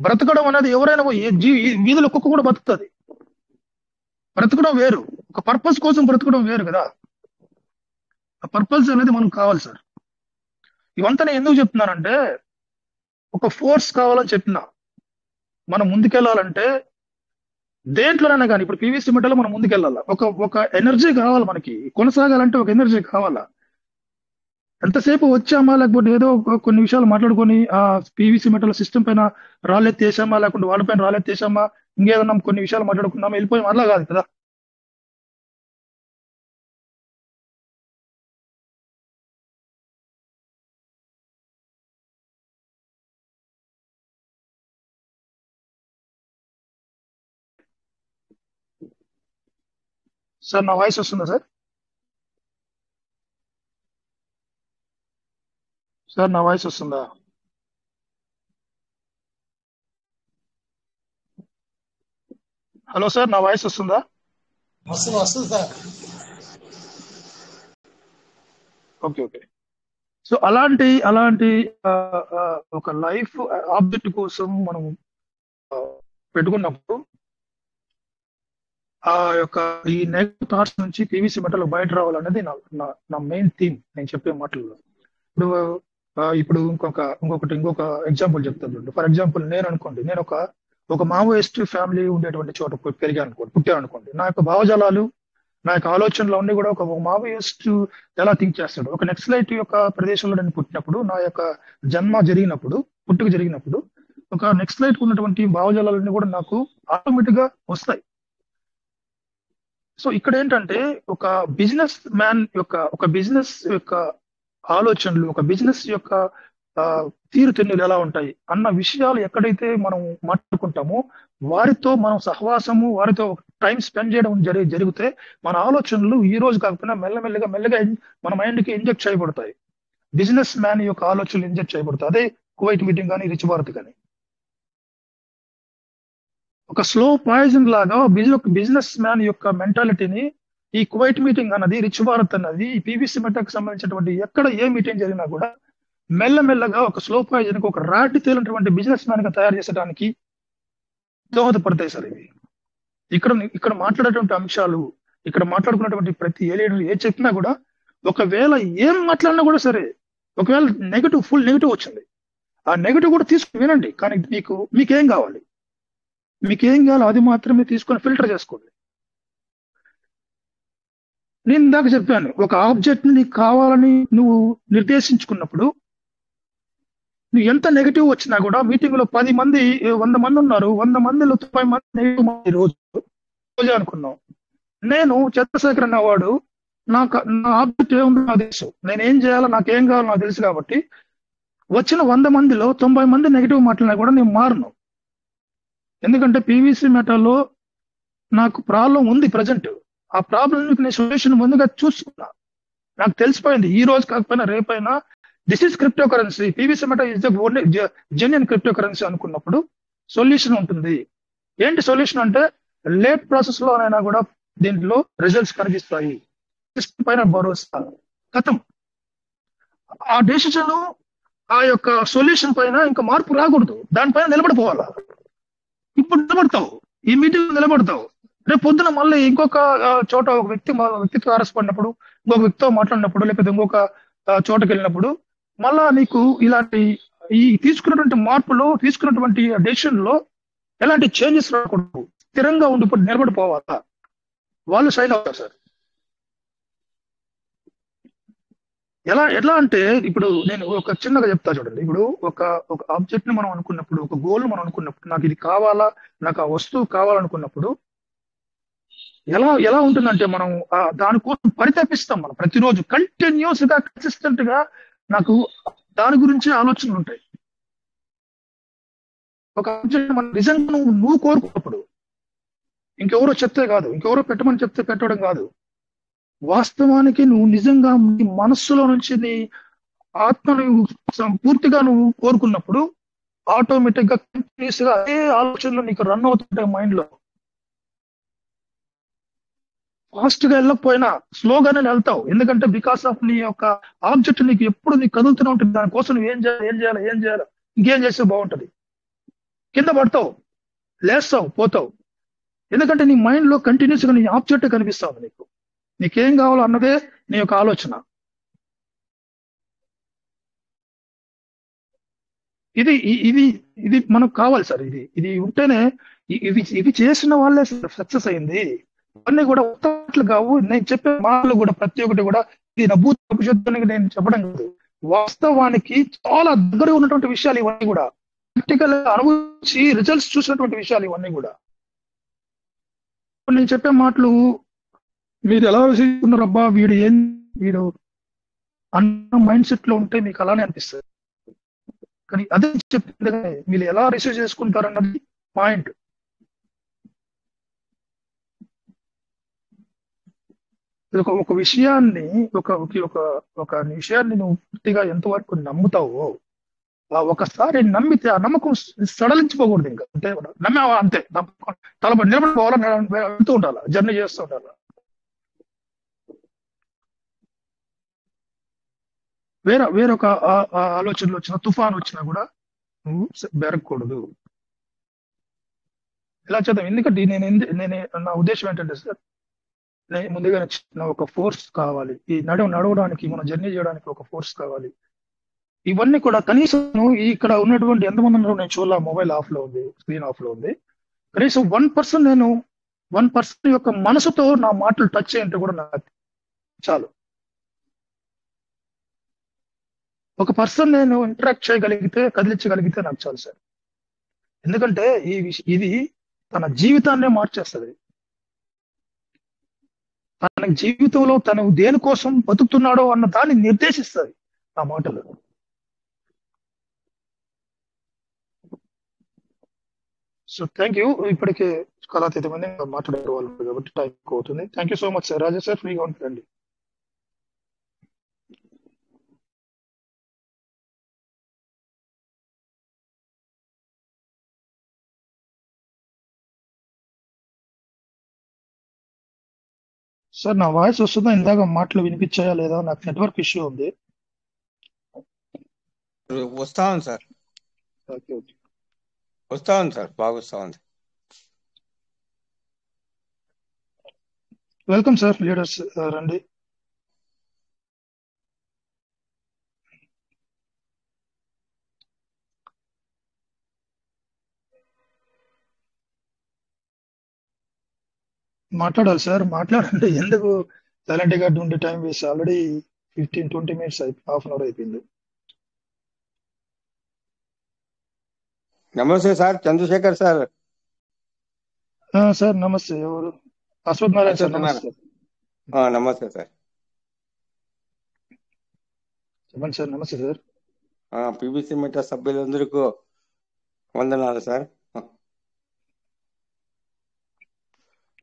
బ్రతకడం అనేది ఎవరైనా ఈ వీధిలో కుక్క కూడా బతుకుతుంది. బ్రతకడం వేరు, ఒక పర్పస్ కోసం బ్రతకడం వేరు కదా. ఆ పర్పస్ అనేది మనకు కావాలి సార్. ఇవంతా నేను ఎందుకు చెప్తున్నానంటే, ఒక ఫోర్స్ కావాలని చెప్పిన. మనం ముందుకెళ్ళాలంటే దేంట్లోనైనా కానీ, ఇప్పుడు పీవీసీ మెటల్ మనం ముందుకెళ్ళాలి. ఒక ఎనర్జీ కావాలి మనకి, కొనసాగాలంటే ఒక ఎనర్జీ కావాలా. ఎంతసేపు వచ్చామా, లేకపోతే ఏదో కొన్ని విషయాలు మాట్లాడుకొని ఆ పీవీసీ మెటల్ సిస్టమ్ పైన రాళ్ళెత్తేసామా, లేకుంటే వాడిపైన రాళ్ళెత్తేసామా, ఇంకేదన్నా కొన్ని విషయాలు మాట్లాడుకున్నామా, వెళ్ళిపోయాం, అలా కాదు కదా. సార్ నా వాయిస్ వస్తుందా సార్? సార్ నా వాయిస్ వస్తుందా? హలో సార్, నా వాయిస్ వస్తుందా? వస్తుంది సార్. Okay okay. సో అలాంటి ఒక లైఫ్ ఆబ్జెక్ట్ కోసం మనం పెట్టుకున్నప్పుడు ఆ యొక్క ఈ నెగటివ్ థాట్స్ నుంచి పీవీసీ మెటల్ బయట రావాలనేది నా మెయిన్ థీమ్ నేను చెప్పే మాటల్లో. ఇప్పుడు ఇప్పుడు ఇంకొక ఎగ్జాంపుల్ చెప్తాను. ఫర్ ఎగ్జాంపుల్ నేను అనుకోండి, నేను ఒక మావోయిస్ట్ ఫ్యామిలీ ఉండేటువంటి చోట పుట్టాను అనుకోండి. నా యొక్క భావజాలాలు, నా యొక్క ఆలోచనలు అన్ని కూడా ఒక మావోయిస్ట్ ఎలా థింక్ చేస్తాడు. ఒక నెక్సలైట్ యొక్క ప్రదేశంలో నేను పుట్టినప్పుడు, నా యొక్క జన్మ జరిగినప్పుడు, పుట్టుక జరిగినప్పుడు, ఒక నెక్సలైట్ ఉన్నటువంటి భావజాలన్నీ కూడా నాకు ఆటోమేటిక్ గా వస్తాయి. సో ఇక్కడ ఏంటంటే, ఒక బిజినెస్ యొక్క ఆలోచనలు, ఒక బిజినెస్ యొక్క తీరుతెన్నులు ఎలా ఉంటాయి అన్న విషయాలు ఎక్కడైతే మనం మాట్లాడుకుంటామో, వారితో మనం సహవాసము, వారితో టైం స్పెండ్ చేయడం జరిగితే మన ఆలోచనలు ఈ రోజు కాకపోయినా మెల్లమెల్లగా మన మైండ్ కి ఇంజెక్ట్ చేయబడతాయి. బిజినెస్ మ్యాన్ యొక్క ఆలోచనలు ఇంజెక్ట్ చేయబడతాయి. అదే కువైట్ మీటింగ్ కానీ, రిచ్ భారత్ కానీ. ఒక స్లో పాయిజన్ లాగా బిజినెస్ మ్యాన్ యొక్క మెంటాలిటీని ఈ కువైట్ మీటింగ్ అన్నది, రిచ్ భారత్ అన్నది, ఈ పీవీసీ మెటల్కి సంబంధించినటువంటి ఎక్కడ ఏ మీటింగ్ జరిగినా కూడా మెల్లమెల్లగా ఒక స్లో పాయిజన్, ఒక రాటి తేలినటువంటి బిజినెస్ మ్యాన్ గా తయారు చేసడానికి దోహదపడతాయి సార్ ఇవి. ఇక్కడ మాట్లాడేటువంటి అంశాలు, ఇక్కడ మాట్లాడుకున్నటువంటి ప్రతి లీడర్ ఏ చెప్పినా కూడా, ఒకవేళ ఏం మాట్లాడినా కూడా సరే, ఒకవేళ ఫుల్ నెగిటివ్ వచ్చింది, ఆ నెగిటివ్ కూడా తీసుకుని వినండి. కానీ మీకేం కావాలి అది మాత్రమే తీసుకొని ఫిల్టర్ చేసుకోండి. నేను ఇందాక చెప్పాను, ఒక ఆబ్జెక్ట్ ని నీకు కావాలని నువ్వు నిర్దేశించుకున్నప్పుడు, నువ్వు ఎంత నెగిటివ్ వచ్చినా కూడా, మీటింగ్ లో 10 మంది 100 మంది ఉన్నారు, 100 మందిలో 90 మంది నెగిటివ్ రోజు అనుకున్నాం. నేను చంద్రశేఖర్ అన్నవాడు, నా ఆబ్జెక్ట్ ఏముందో నాకు తెలుసు, నేనేం చేయాలో, నాకేం కావాలో నాకు తెలుసు. కాబట్టి వచ్చిన 100 మందిలో 90 మంది నెగిటివ్ మాట్లాడినా కూడా నేను మారను. ఎందుకంటే పీవీసీ మెటల్లో నాకు ప్రాబ్లం ఉంది ప్రజెంట్. ఆ ప్రాబ్లం నేను సొల్యూషన్ ముందుగా చూసుకున్నా, నాకు తెలిసిపోయింది. ఈ రోజు కాకపోయినా రేపైనా this is crypto currency, PVC metal is the only genuine crypto currency అనుకున్నప్పుడు సొల్యూషన్ ఉంటుంది. ఏంటి సొల్యూషన్ అంటే, లేట్ ప్రాసెస్ లోనైనా కూడా దీంట్లో రిజల్ట్స్ కనిపిస్తాయి. సిస్టమ్ పైన భరోసా, గతం, ఆ డెసిషన్, ఆ యొక్క సొల్యూషన్ పైన ఇంకా మార్పు రాకూడదు, దానిపైన నిలబడిపోవాలా. ఇప్పుడు నిలబడతావు, ఈ మీటింగ్ నిలబడతావు, రేపు పొద్దున మళ్ళీ ఇంకొక చోట ఒక వ్యక్తితో ఆరసపడినప్పుడు, ఇంకొక వ్యక్తితో మాట్లాడినప్పుడు, లేకపోతే ఇంకొక చోటకి వెళ్ళినప్పుడు, మళ్ళా నీకు ఇలాంటి ఈ తీసుకున్నటువంటి డెసిషన్ లో ఎలాంటి చేంజెస్ రాకూడదు, స్థిరంగా నిలబడిపోవాలా, వాళ్ళు సైన్ అవుతారు సార్. ఎట్లా అంటే, ఇప్పుడు నేను ఒక చిన్నగా చెప్తా చూడండి. ఇప్పుడు ఒక ఆబ్జెక్ట్ ని మనం అనుకున్నప్పుడు, ఒక గోల్ మనం అనుకున్నప్పుడు, నాకు ఇది కావాలా, నాకు ఆ వస్తువు కావాలనుకున్నప్పుడు ఎలా ఉంటుందంటే, మనం దానికోసం పరితపిస్తాం. మనం ప్రతిరోజు కంటిన్యూస్ గా, కన్సిస్టెంట్ గా నాకు దాని గురించి ఆలోచనలు ఉంటాయి. ఒక ఆబ్జెక్ట్ మనం నిజంగా నువ్వు కోరుకున్నప్పుడు, ఇంకెవరో చెప్తే కాదు, ఇంకెవరో పెట్టమని చెప్తే పెట్టడం కాదు, వాస్తవానికి నువ్వు నిజంగా నీ మనస్సులో నుంచి నీ ఆత్మను పూర్తిగా నువ్వు కోరుకున్నప్పుడు, ఆటోమేటిక్ గా కంటిన్యూస్ గా అదే ఆలోచనలు నీకు రన్ అవుతుంటాయి మైండ్ లో. ఫాస్ట్ గా వెళ్ళకపోయినా స్లోగానే వెళ్తావు. ఎందుకంటే బికాస్ ఆఫ్ నీ యొక్క ఆబ్జెక్ట్ నీకు కదులుతూనే ఉంటుంది. దానికోసం నువ్వు ఏం చేయాలి, ఇంకేం చేస్తే బాగుంటది, కింద పడతావు, లేస్తావు, పోతావు. ఎందుకంటే నీ మైండ్ లో కంటిన్యూస్ గా నీ ఆబ్జెక్ట్ కనిపిస్తుంది. నీకేం కావాలో అన్నదే నీ యొక్క ఆలోచన. ఇది ఇది ఇది మనకు కావాలి సార్. ఇది ఇది ఉంటేనే ఇవి చేసిన వాళ్ళే సక్సెస్ అయింది. ఇవన్నీ కూడా ఉత్తట్లు కావు. నేను చెప్పే మాటలు కూడా ప్రతి ఒక్కటి కూడా ఇది నా భూత భవిష్యత్తునికి నేను చెప్పడం కాదు. వాస్తవానికి చాలా దగ్గర ఉన్నటువంటి విషయాలు ఇవన్నీ కూడా. ప్రాక్టికల్ గా అనుభవించి రిజల్ట్స్ చూసినటువంటి విషయాలు ఇవన్నీ కూడా. నేను చెప్పే మాటలు మీరు ఎలా రిసీవ్ అబ్బా వీడు అన్న మైండ్ సెట్ లో ఉంటే మీకు అలానే అనిపిస్తుంది. కానీ అదే చెప్పింది మీరు ఎలా రిసీవ్ చేసుకుంటారు అన్నది పాయింట్. ఒక విషయాన్ని ఒక విషయాన్ని నువ్వు పూర్తిగా ఎంతవరకు నమ్ముతావో, ఒకసారి నమ్మితే ఆ నమ్మకం సడలించిపోకూడదు. ఇంకా అంతే, నమ్మావా అంతే, తలపడి నిలబడిపోవాలని వెళ్తూ ఉండాలి, జర్నీ చేస్తూ ఉండాలి. వేరొక ఆలోచనలు వచ్చినా, తుఫాన్ వచ్చినా కూడా నువ్వు బెరగకూడదు. ఇలా చేద్దాం. ఎందుకంటే నా ఉద్దేశం ఏంటంటే సార్, ముందుగా ఒక ఫోర్స్ కావాలి. ఈ నడవడానికి, మనం జర్నీ చేయడానికి ఒక ఫోర్స్ కావాలి. ఇవన్నీ కూడా కనీసం ఇక్కడ ఉన్నటువంటి ఎంతమంది ఉన్నారో నేను చూడాల. మొబైల్ ఆఫ్ లో ఉంది, స్క్రీన్ ఆఫ్ లో ఉంది. కనీసం 1% యొక్క మనసుతో నా మాటలు టచ్ చేయంటే కూడా నాకు చాలు. ఒక పర్సన్ నేను ఇంటరాక్ట్ చేయగలిగితే, కదిలించగలిగితే నాకు చాలు సార్. ఎందుకంటే ఇది తన జీవితాన్నే మార్చేస్తుంది. తన జీవితంలో తను దేనికోసం బతుకుతున్నాడో అన్న దాన్ని నిర్దేశిస్తుంది ఆ మాటలు. So thank you. ఇప్పటికే కళాతీతమని మాట్లాడారు వాళ్ళు కాబట్టి టైం ఎక్కువ అవుతుంది. Thank you so much sir. Raja sir ఫ్రీగా ఉంటారండి. సార్ నా వాయిస్ వస్తుందా? ఇందాక మాటలు వినిపించాయా లేదా? నాకు నెట్వర్క్ ఇష్యూ ఉంది. వస్తా ఉంది సార్. వస్తా ఉంది సార్, బాగా వస్తా ఉంది. Welcome sir. లీడర్స్ రండి. మాట్లాడాలి సార్, మాట్లాడండి. ఎందుకు సైలెంట్ గా ఉండే time waste? Already 15-20 minutes half an hour అయిపోయింది. నమస్తే సార్, చంద్రశేఖర్ సార్. సార్ నమస్తే. ఎవరు? అశ్వత్ నారాయణ సార్. నమస్తే. నమస్తే సార్. చెప్పండి సార్. నమస్తే సార్. పిబిసి మెటా సభ్యులందరికీ వందనాలు సార్.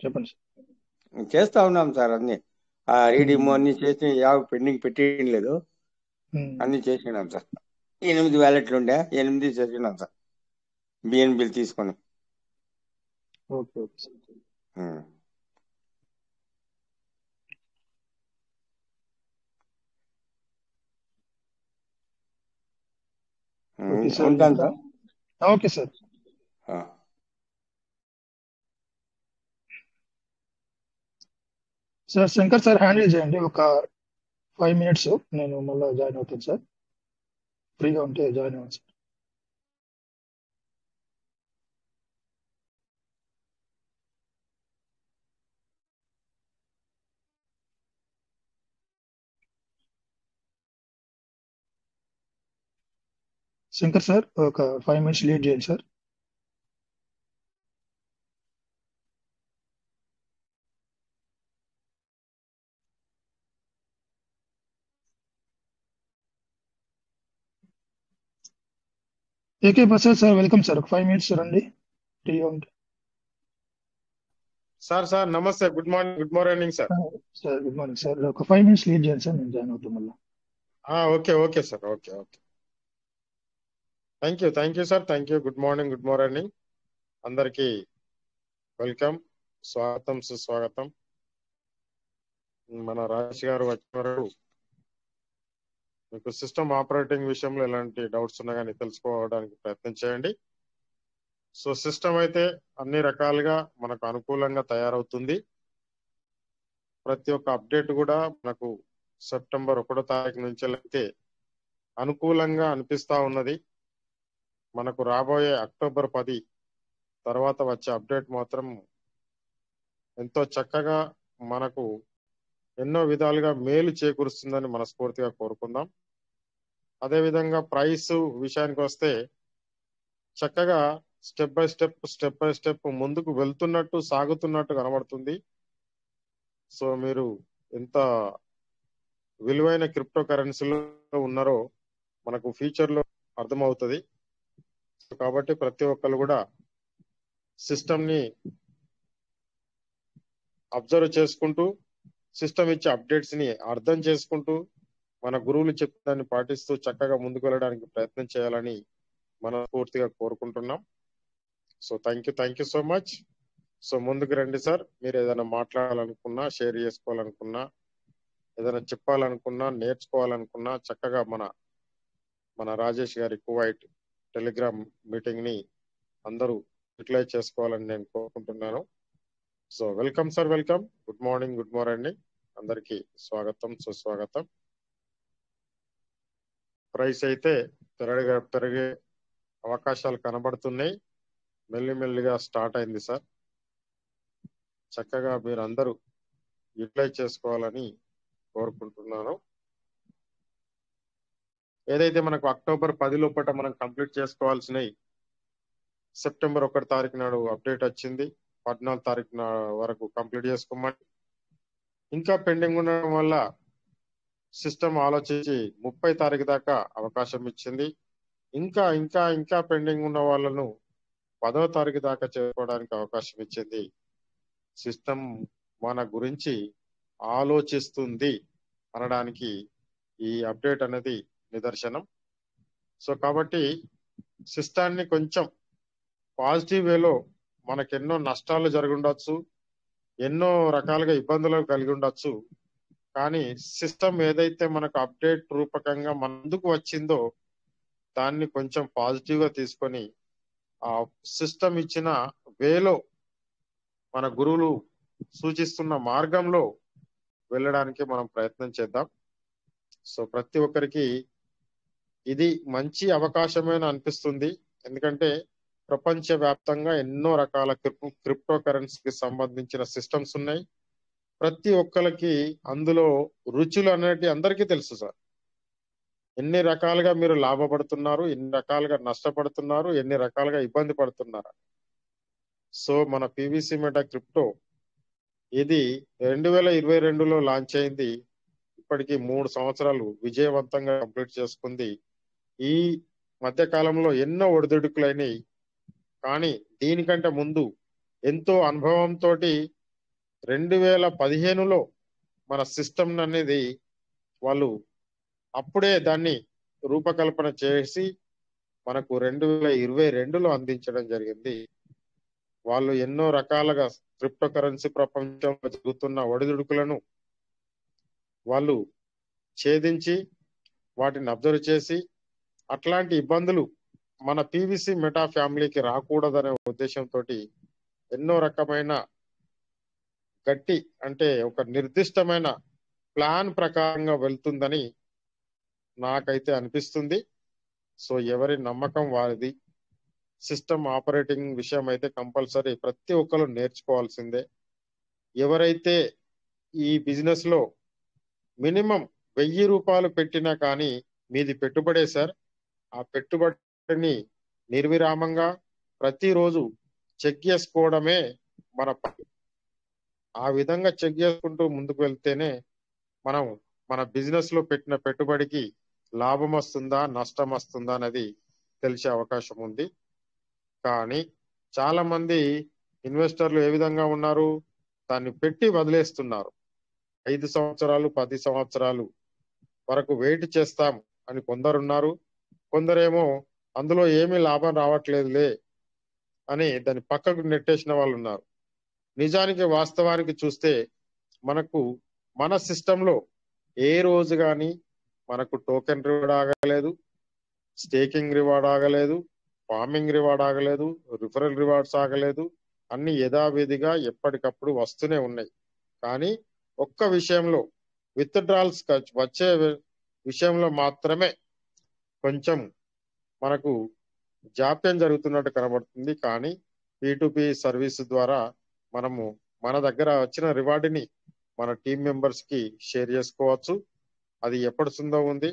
చెప్పండి సార్. చేస్తా ఉన్నాం సార్ అన్ని. రీడింగ్ అన్ని చేసి పెండింగ్ పెట్టేయలేదు, అన్ని చేసినాం సార్. 8 వ్యాలెట్లు ఉండే, 8 చేసినాం సార్ బిఎన్బిల్ తీసుకొని. Okay okay sir. ఉంటాను sir. Okay sir. Sir Shankar sir handle చేయండి. ఒక 5 minutes నేను మళ్ళీ జాయిన్ అవుతాను సార్. ఫ్రీగా ఉంటే జాయిన్ అవ్వండి సార్. శంకర్ సార్ ఒక 5 minutes లీడ్ చేయండి sir. AK Prasad sir welcome sir. ఒక 5 minutes రండి. ఫ్రీగా ఉంటే. సార్ నమస్తే. Good morning sir. Sir good morning sir. ఒక 5 minutes లీడ్ చేయండి సార్, నేను జాయిన్ అవుతాను మళ్ళీ. Okay sir. Okay. Thank you sir. Thank you. Good morning అందరికి వెల్కమ్, స్వాగతం, సుస్వాగతం. మన రాజేష్ గారు వచ్చారు. మీకు సిస్టమ్ ఆపరేటింగ్ విషయంలో ఎలాంటి డౌట్స్ ఉన్నా కానీ తెలుసుకోవడానికి ప్రయత్నం చేయండి. సో సిస్టమ్ అయితే అన్ని రకాలుగా మనకు అనుకూలంగా తయారవుతుంది. ప్రతి ఒక్క అప్డేట్ కూడా మనకు సెప్టెంబర్ 1వ తారీఖు నుంచి అయితే అనుకూలంగా అనిపిస్తా ఉన్నది. మనకు రాబోయే అక్టోబర్ 10 తర్వాత వచ్చే అప్డేట్ మాత్రం ఎంతో చక్కగా మనకు ఎన్నో విధాలుగా మేలు చేకూరుస్తుందని మనస్ఫూర్తిగా కోరుకుందాం. అదేవిధంగా ప్రైస్ విషయానికి వస్తే చక్కగా స్టెప్ బై స్టెప్ ముందుకు వెళ్తున్నట్టు సాగుతున్నట్టు కనబడుతుంది. సో మీరు ఎంత విలువైన క్రిప్టో కరెన్సీలో ఉన్నారో మనకు ఫ్యూచర్ లో అర్థమవుతుంది. కాబట్టి ప్రతి ఒక్కరు కూడా సిస్టమ్ ని అబ్జర్వ్ చేసుకుంటూ సిస్టమ్ ఇచ్చే అప్డేట్స్ ని అర్థం చేసుకుంటూ మన గురువులు చెప్పడాన్ని పాటిస్తూ చక్కగా ముందుకు వెళ్ళడానికి ప్రయత్నం చేయాలని మనం పూర్తిగా కోరుకుంటున్నాం. So thank you so much. So ముందుకు రండి సార్. మీరు ఏదైనా మాట్లాడాలనుకున్నా, షేర్ చేసుకోవాలనుకున్నా, ఏదైనా చెప్పాలనుకున్నా, నేర్చుకోవాలనుకున్నా చక్కగా మన రాజేష్ గారి కువైట్ టెలిగ్రామ్ మీటింగ్ ని అందరూ యూటిలైజ్ చేసుకోవాలని నేను కోరుకుంటున్నాను. So welcome sir, welcome. Good morning అందరికి స్వాగతం, సుస్వాగతం. ప్రైస్ అయితే పెరిగే అవకాశాలు కనబడుతున్నాయి. మెల్లిమెల్లిగా స్టార్ట్ అయింది సార్. చక్కగా మీరు అందరూ యూటిలైజ్ చేసుకోవాలని కోరుకుంటున్నాను. ఏదైతే మనకు అక్టోబర్ 10 లోపల మనం కంప్లీట్ చేసుకోవాల్సినవి సెప్టెంబర్ 1 తారీఖు నాడు అప్డేట్ వచ్చింది. 14 తారీఖు వరకు కంప్లీట్ చేసుకోమని, ఇంకా పెండింగ్ ఉండడం వల్ల సిస్టమ్ ఆలోచించి 30 తారీఖు దాకా అవకాశం ఇచ్చింది. ఇంకా ఇంకా ఇంకా పెండింగ్ ఉన్న వాళ్ళను 10వ తారీఖు దాకా చేసుకోవడానికి అవకాశం ఇచ్చింది. సిస్టమ్ మన గురించి ఆలోచిస్తుంది అనడానికి ఈ అప్డేట్ అనేది నిదర్శనం. సో కాబట్టి సిస్టాన్ని కొంచెం పాజిటివ్ వేలో మనకెన్నో నష్టాలు జరిగి ఉండొచ్చు, ఎన్నో రకాలుగా ఇబ్బందులు కలిగి ఉండొచ్చు. కానీ సిస్టమ్ ఏదైతే మనకు అప్డేట్ రూపకంగా ముందుకు వచ్చిందో దాన్ని కొంచెం పాజిటివ్ గా తీసుకొని ఆ సిస్టమ్ ఇచ్చిన వేలో మన గురువులు సూచిస్తున్న మార్గంలో వెళ్ళడానికి మనం ప్రయత్నం చేద్దాం. సో ప్రతి ఒక్కరికి ఇది మంచి అవకాశమేనా అనిపిస్తుంది. ఎందుకంటే ప్రపంచ వ్యాప్తంగా ఎన్నో రకాల క్రిప్టో కరెన్సీకి సంబంధించిన సిస్టమ్స్ ఉన్నాయి. ప్రతి ఒక్కరికి అందులో రుచులు అనేటి అందరికీ తెలుసు సార్. ఎన్ని రకాలుగా మీరు లాభపడుతున్నారు, ఎన్ని రకాలుగా నష్టపడుతున్నారు, ఎన్ని రకాలుగా ఇబ్బంది పడుతున్నారు. సో మన పీవీసీ మెటా క్రిప్టో ఇది 2022లో లాంచ్ అయింది. ఇప్పటికి 3 సంవత్సరాలు విజయవంతంగా కంప్లీట్ చేసుకుంది. ఈ మధ్య కాలంలో ఎన్నో ఒడిదుడుకులైనవి, కానీ దీనికంటే ముందు ఎంతో అనుభవంతో 2015లో మన సిస్టమ్ అనేది వాళ్ళు అప్పుడే దాన్ని రూపకల్పన చేసి మనకు 2022లో అందించడం జరిగింది. వాళ్ళు ఎన్నో రకాలుగా క్రిప్టో కరెన్సీ ప్రపంచంలో జరుగుతున్న ఒడిదుడుకులను వాళ్ళు ఛేదించి వాటిని అబ్జర్వ్ చేసి అట్లాంటి ఇబ్బందులు మన పీవీసీ మెటా ఫ్యామిలీకి రాకూడదనే ఉద్దేశంతో ఎన్నో రకమైన గట్టి అంటే ఒక నిర్దిష్టమైన ప్లాన్ ప్రకారంగా వెళ్తుందని నాకైతే అనిపిస్తుంది. సో ఎవరి నమ్మకం వారిది. సిస్టమ్ ఆపరేటింగ్ విషయం అయితే కంపల్సరీ ప్రతి ఒక్కరు నేర్చుకోవాల్సిందే. ఎవరైతే ఈ బిజినెస్ లో మినిమం 1000 రూపాయలు పెట్టినా కానీ మీది పెట్టుబడే సార్. ఆ పెట్టుబడిని నిర్విరామంగా ప్రతిరోజు చెక్ చేసుకోవడమే మన పని. ఆ విధంగా చెక్ చేసుకుంటూ ముందుకు వెళ్తేనే మనం మన బిజినెస్ లో పెట్టిన పెట్టుబడికి లాభం వస్తుందా, నష్టం వస్తుందా అనేది తెలిసే అవకాశం ఉంది. కానీ చాలా మంది ఇన్వెస్టర్లు ఏ విధంగా ఉన్నారు, దాన్ని పెట్టి వదిలేస్తున్నారు. 5 సంవత్సరాలు 10 సంవత్సరాలు వరకు వెయిట్ చేస్తాం అని కొందరున్నారు. కొందరేమో అందులో ఏమీ లాభం రావట్లేదులే అని దాన్ని పక్కకు నెట్టేసిన వాళ్ళు ఉన్నారు. నిజానికి వాస్తవానికి చూస్తే మనకు మన సిస్టంలో ఏ రోజు కానీ మనకు టోకెన్ రివార్డ్ ఆగలేదు, స్టేకింగ్ రివార్డ్ ఆగలేదు, ఫార్మింగ్ రివార్డ్ ఆగలేదు, రిఫరల్ రివార్డ్స్ ఆగలేదు, అన్ని యథావిధిగా ఎప్పటికప్పుడు వస్తూనే ఉన్నాయి. కానీ ఒక్క విషయంలో విత్డ్రాల్స్ వచ్చే విషయంలో మాత్రమే కొంచెం మనకు జాప్యం జరుగుతున్నట్టు కనబడుతుంది. కానీ P2P సర్వీస్ ద్వారా మనము మన దగ్గర వచ్చిన రివార్డుని మన టీం మెంబర్స్ కి షేర్ చేసుకోవచ్చు. అది ఎప్పటిస్తుందో ఉంది.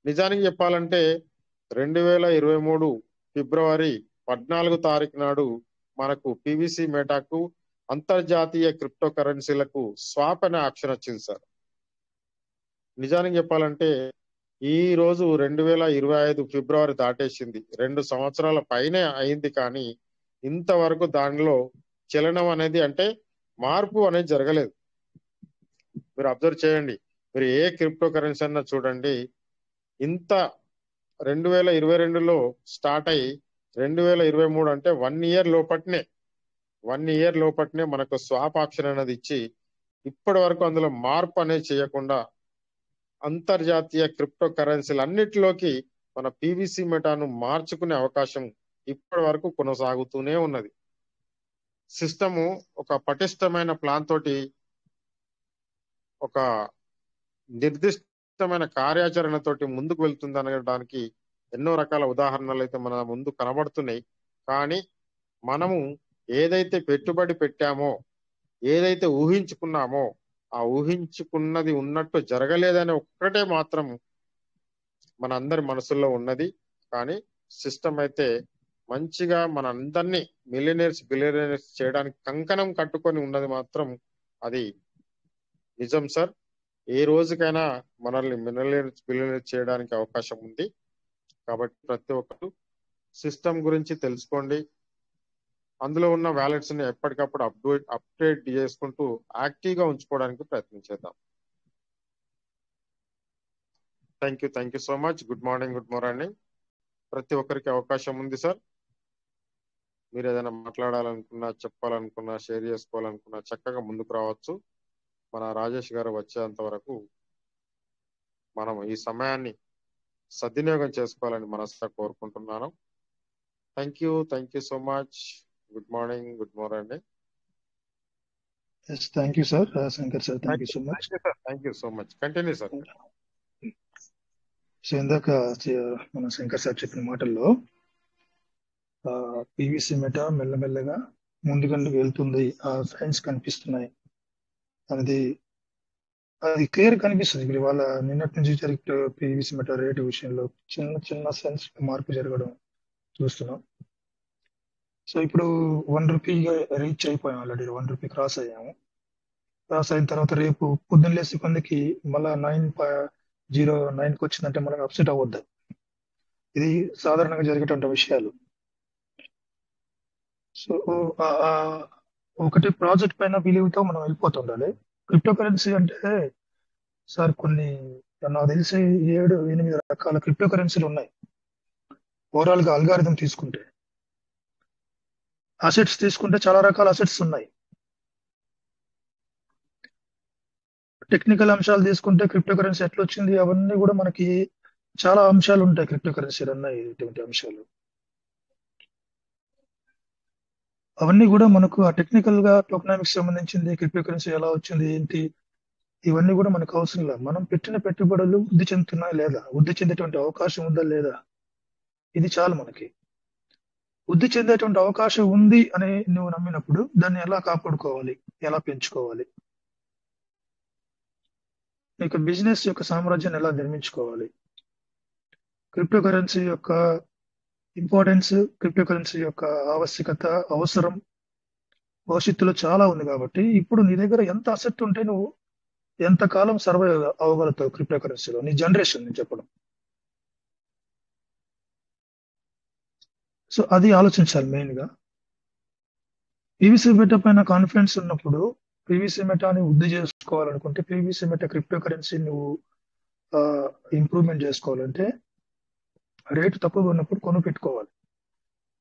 నిజానికి చెప్పాలంటే 2023 ఫిబ్రవరి 14 తారీఖు నాడు మనకు PVC మెటాకు అంతర్జాతీయ క్రిప్టో కరెన్సీలకు స్వాప్ అనే ఆప్షన్ వచ్చింది సార్. నిజానికి చెప్పాలంటే ఈ రోజు 2025 ఫిబ్రవరి దాటేసింది, 2 సంవత్సరాల పైనే అయింది. కానీ ఇంతవరకు దానిలో చలనం అనేది అంటే మార్పు అనేది జరగలేదు. మీరు అబ్జర్వ్ చేయండి, మీరు ఏ క్రిప్టో కరెన్సీ అన్నా చూడండి, ఇంత 2022లో స్టార్ట్ అయ్యి 2023 అంటే 1 ఇయర్ లోపట్నే మనకు స్వాప్ ఆప్షన్ అనేది ఇచ్చి ఇప్పటి వరకు అందులో మార్పు అనేది చేయకుండా అంతర్జాతీయ క్రిప్టో కరెన్సీలు అన్నిటిలోకి మన PVC మెటాను మార్చుకునే అవకాశం ఇప్పటి వరకు కొనసాగుతూనే ఉన్నది. సిస్టము ఒక పటిష్టమైన ప్లాన్ తోటి ఒక నిర్దిష్టమైన కార్యాచరణతోటి ముందుకు వెళ్తుంది అనడానికి ఎన్నో రకాల ఉదాహరణలు అయితే మన ముందు కనబడుతున్నాయి. కానీ మనము ఏదైతే పెట్టుబడి పెట్టామో, ఏదైతే ఊహించుకున్నామో, ఆ ఊహించుకున్నది ఉన్నట్టు జరగలేదని ఒక్కటే మాత్రం మన అందరి మనసుల్లో ఉన్నది. కానీ సిస్టమ్ అయితే మంచిగా మన అందరినీ బిలియనర్స్ చేయడానికి కంకణం కట్టుకొని ఉన్నది మాత్రం అది నిజం సార్. ఏ రోజుకైనా మనల్ని బిలియనర్స్ చేయడానికి అవకాశం ఉంది. కాబట్టి ప్రతి ఒక్కరు సిస్టమ్ గురించి తెలుసుకోండి. అందులో ఉన్న వ్యాలెట్స్ ని ఎప్పటికప్పుడు అప్డేట్ చేసుకుంటూ యాక్టివ్ గా ఉంచుకోవడానికి ప్రయత్నించేద్దాం. Thank you so much. Good morning. ప్రతి ఒక్కరికి అవకాశం ఉంది సార్. మీరు ఏదైనా మాట్లాడాలనుకున్నా, చెప్పాలనుకున్నా, షేర్ చేసుకోవాలనుకున్నా చక్కగా ముందుకు రావచ్చు. మన రాజేష్ గారు వచ్చేంత వరకు మనం ఈ సమయాన్ని సద్వినియోగం చేసుకోవాలని మనసుగా కోరుకుంటున్నాను. Thank you so much. Good morning. Yes, thank you, sir. Shankar sir, thank you so much. Thank you so much. Continue sir. So ఇందాక మన శంకర్ సార్ చెప్పిన మాటల్లో PVC మెటా మెల్లమెల్లగా ముందుకు వెళ్తుంది, ఆ సైన్స్ కనిపిస్తున్నాయి అనేది అది క్లియర్ కనిపిస్తుంది. ఇప్పుడు వాళ్ళ నిన్నటి నుంచి జరిగే PVC మెటా రేటు విషయంలో చిన్న సైన్స్ మార్పు జరగడం చూస్తున్నాం. సో ఇప్పుడు ₹1 రీచ్ అయిపోయాం, ఆల్రెడీ ₹1 క్రాస్ అయ్యాము. క్రాస్ అయిన తర్వాత రేపు పొద్దున్న లేసి కొందికి మళ్ళా 9.09కి వచ్చిందంటే మనం అప్సెట్ అవ్వద్దు. ఇది సాధారణంగా జరిగేటువంటి విషయాలు. సో ఒకటి ప్రాజెక్ట్ పైన బిలీవ్ తో మనం వెళ్ళిపోతుండాలి. క్రిప్టో కరెన్సీ అంటే సార్ నాకు తెలిసి 7-8 రకాల క్రిప్టో కరెన్సీలు ఉన్నాయి. ఓవరాల్ గా అల్గారిథం తీసుకుంటే, అసెట్స్ తీసుకుంటే చాలా రకాల అసెట్స్ ఉన్నాయి. టెక్నికల్ అంశాలు తీసుకుంటే క్రిప్టో కరెన్సీ ఎట్లా వచ్చింది అవన్నీ కూడా మనకి చాలా అంశాలు ఉంటాయి. క్రిప్టో కరెన్సీలు ఉన్నాయి ఇటువంటి అంశాలు, అవన్నీ కూడా మనకు ఆ టెక్నికల్ గా టోకనామిక్స్ సంబంధించింది, క్రిప్టో కరెన్సీ ఎలా వచ్చింది ఏంటి, ఇవన్నీ కూడా మనకు అవసరం లేదు. మనం పెట్టిన పెట్టుబడులు వృద్ధి చెందుతున్నాయి లేదా, వృద్ధి చెందేటువంటి అవకాశం ఉందా లేదా, ఇది చాలు మనకి. వృద్ధి చెందేటువంటి అవకాశం ఉంది అని నువ్వు నమ్మినప్పుడు దాన్ని ఎలా కాపాడుకోవాలి, ఎలా పెంచుకోవాలి, నీకు బిజినెస్ యొక్క సామ్రాజ్యాన్ని ఎలా నిర్మించుకోవాలి, క్రిప్టో కరెన్సీ యొక్క ఇంపార్టెన్స్, క్రిప్టో కరెన్సీ యొక్క ఆవశ్యకత, అవసరం భవిష్యత్తులో చాలా ఉంది. కాబట్టి ఇప్పుడు నీ దగ్గర ఎంత అసెట్ ఉంటే నువ్వు ఎంతకాలం సర్వైవ్ అవ్వగలుగుతావు క్రిప్టో కరెన్సీలో, నీ జనరేషన్ నేను చెప్పడం. సో అది ఆలోచించాలి మెయిన్ గా. PVC మెటా పైన కాన్ఫిడెన్స్ ఉన్నప్పుడు, PVC మెటాని వృద్ధి చేసుకోవాలనుకుంటే, PVC మెటా క్రిప్టో కరెన్సీ నువ్వు ఇంప్రూవ్మెంట్ చేసుకోవాలంటే రేటు తక్కువగా ఉన్నప్పుడు కొను పెట్టుకోవాలి.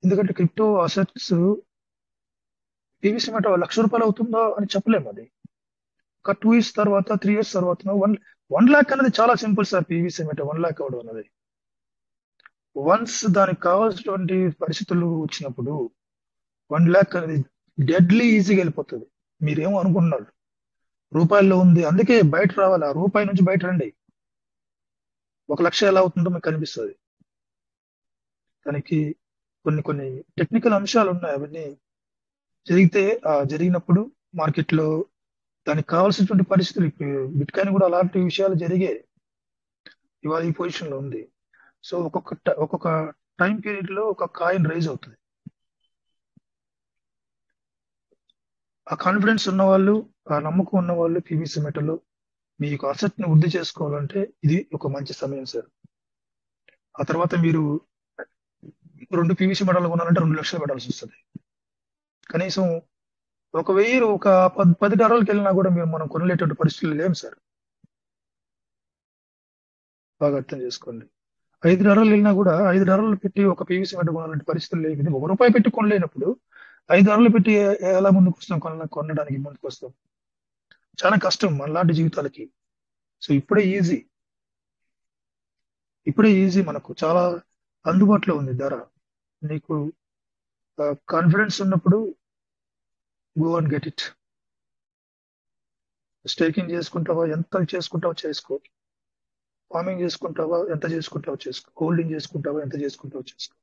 ఎందుకంటే క్రిప్టో అసెట్స్ PVC మెటా ₹1,00,000 అవుతుందా అని చెప్పలేము. అది ఒక 2 years తర్వాత, 3 years తర్వాత 1 lakh అనేది చాలా simple sir. PVC meta 1 lakh అవడం అనేది వన్స్ దానికి కావాల్సినటువంటి పరిస్థితులు వచ్చినప్పుడు 1 lakh అనేది డెడ్లీ ఈజీగా వెళ్ళిపోతుంది. మీరేమో అనుకుంటున్నారు రూపాయల్లో ఉంది, అందుకే బయట రావాలి, ఆ రూపాయి నుంచి బయట రండి. 1 లక్ష ఎలా అవుతుందో మీకు కనిపిస్తుంది. దానికి కొన్ని కొన్ని టెక్నికల్ అంశాలు ఉన్నాయి. అవన్నీ జరిగినప్పుడు మార్కెట్లో దానికి కావాల్సినటువంటి పరిస్థితులు, బిట్ కాయిన్ కూడా అలాంటి విషయాలు జరిగాయి. ఇవాళ ఈ పొజిషన్ లో ఉంది. సో ఒక్కొక్క టైం పీరియడ్ లో ఒక కాయిన్ రైజ్ అవుతుంది. ఆ కాన్ఫిడెన్స్ ఉన్న వాళ్ళు, ఆ నమ్మకం ఉన్న వాళ్ళు పీవీసీ మెటల్ మీకు అసెట్ ని వృద్ధి చేసుకోవాలంటే ఇది ఒక మంచి సమయం సార్. ఆ తర్వాత మీరు 2 పీవీసీ మెటల్ కొనాలంటే 2 లక్షలు పెట్టాల్సి వస్తుంది. కనీసం ఒక $1000 వెళ్ళినా కూడా మనం కొనలేటువంటి పరిస్థితులు లేవు సార్. బాగా అర్థం చేసుకోండి. $5 వెళ్ళినా కూడా $5 పెట్టి ఒక పీవీసీ మెటల్ కొనాలంటే పరిస్థితులు లేవు. ఇది ₹1 పెట్టి కొనలేనప్పుడు $5 పెట్టి ఎలా ముందుకు వస్తాం? కొనడానికి ముందుకు వస్తాం. చాలా కష్టం మనలాంటి జీవితాలకి. సో ఇప్పుడే ఈజీ, మనకు చాలా అందుబాటులో ఉంది ధర. నీకు కాన్ఫిడెన్స్ ఉన్నప్పుడు go and get it. Staking చేసుకుంటావా, ఎంత చేసుకుంటావో చేసుకో. ఫార్మింగ్ చేసుకుంటావా, ఎంత చేసుకుంటావో చేసుకో. హోల్డింగ్ చేసుకుంటావా, ఎంత చేసుకుంటావో చేసుకో.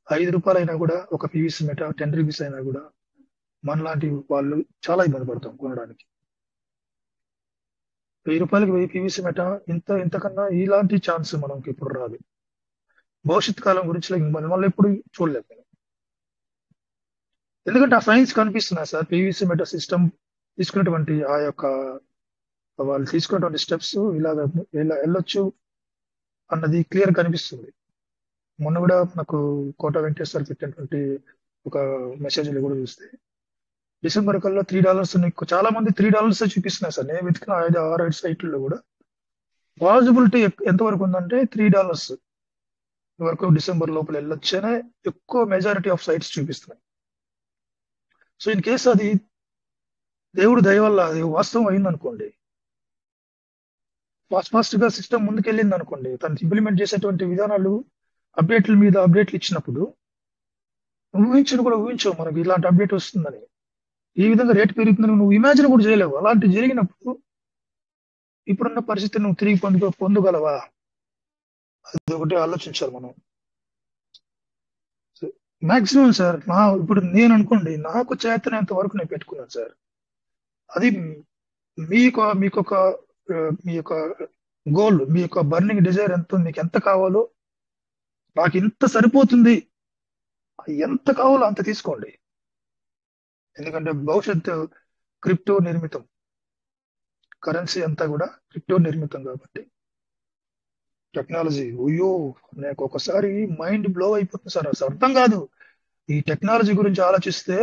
₹5 అయినా కూడా ఒక పీవీసీ మెట, ₹10 అయినా కూడా మనలాంటి వాళ్ళు చాలా ఇబ్బంది పడతాం కొనడానికి. ₹1000కి 1000 పీవీసీ మెట, ఇంతకన్నా ఇలాంటి ఛాన్స్ మనకి ఇప్పుడు రాదు. భవిష్యత్ కాలం గురించి మళ్ళీ ఎప్పుడు చూడలేదు నేను. ఎందుకంటే ఆ సైన్స్ కనిపిస్తున్నాయి సార్. పీవీసీ మెట సిస్టమ్ తీసుకున్నటువంటి వాళ్ళు తీసుకున్నటువంటి స్టెప్స్ ఇలా వెళ్ళొచ్చు అన్నది క్లియర్ కనిపిస్తుంది. మొన్న కూడా నాకు కోట వెంకటేశ్వర్ పెట్టినటువంటి ఒక మెసేజ్లు కూడా చూస్తే డిసెంబర్ కల్లా $3 చాలా మంది $3 చూపిస్తున్నాయి సార్. నేను వెతికిన 5-6 సైట్లలో కూడా పాసిబిలిటీ ఎంతవరకు ఉందంటే $3 వరకు డిసెంబర్ లోపల వెళ్ళొచ్చనే ఎక్కువ మెజారిటీ ఆఫ్ సైట్స్ చూపిస్తున్నాయి. సో ఇన్ కేసు అది దేవుడు దయ వల్ల అది వాస్తవం అయిందనుకోండి, ఫాస్ట్ గా సిస్టమ్ ముందుకెళ్ళింది అనుకోండి, తను ఇంప్లిమెంట్ చేసేటువంటి విధానాలు అప్డేట్ల మీద అప్డేట్లు ఇచ్చినప్పుడు ఊహించవు మనకి ఇలాంటి అప్డేట్ వస్తుందని. ఈ విధంగా రేట్ పెరుగుతుందని నువ్వు ఇమాజిన్ కూడా చేయలేవు. అలాంటి జరిగినప్పుడు ఇప్పుడున్న పరిస్థితిని నువ్వు తిరిగి పొందగలవా? అది ఒకటి ఆలోచించాలి మనం. మాక్సిమం సార్ ఇప్పుడు నేను అనుకోండి, నాకు చేతనంత వరకు నేను పెట్టుకున్నాను సార్. అది మీ యొక్క గోల్, మీ యొక్క బర్నింగ్ డిజైర్ ఎంత, మీకు ఎంత కావాలో, నాకు ఇంత సరిపోతుంది, ఎంత కావాలో అంత తీసుకోండి. ఎందుకంటే భవిష్యత్తు క్రిప్టో నిర్మితం, కరెన్సీ అంతా కూడా క్రిప్టో నిర్మితం కాబట్టి టెక్నాలజీ నాకు ఒకసారి మైండ్ బ్లో అయిపోతుంది సార్. అసలు అర్థం కాదు. ఈ టెక్నాలజీ గురించి ఆలోచిస్తే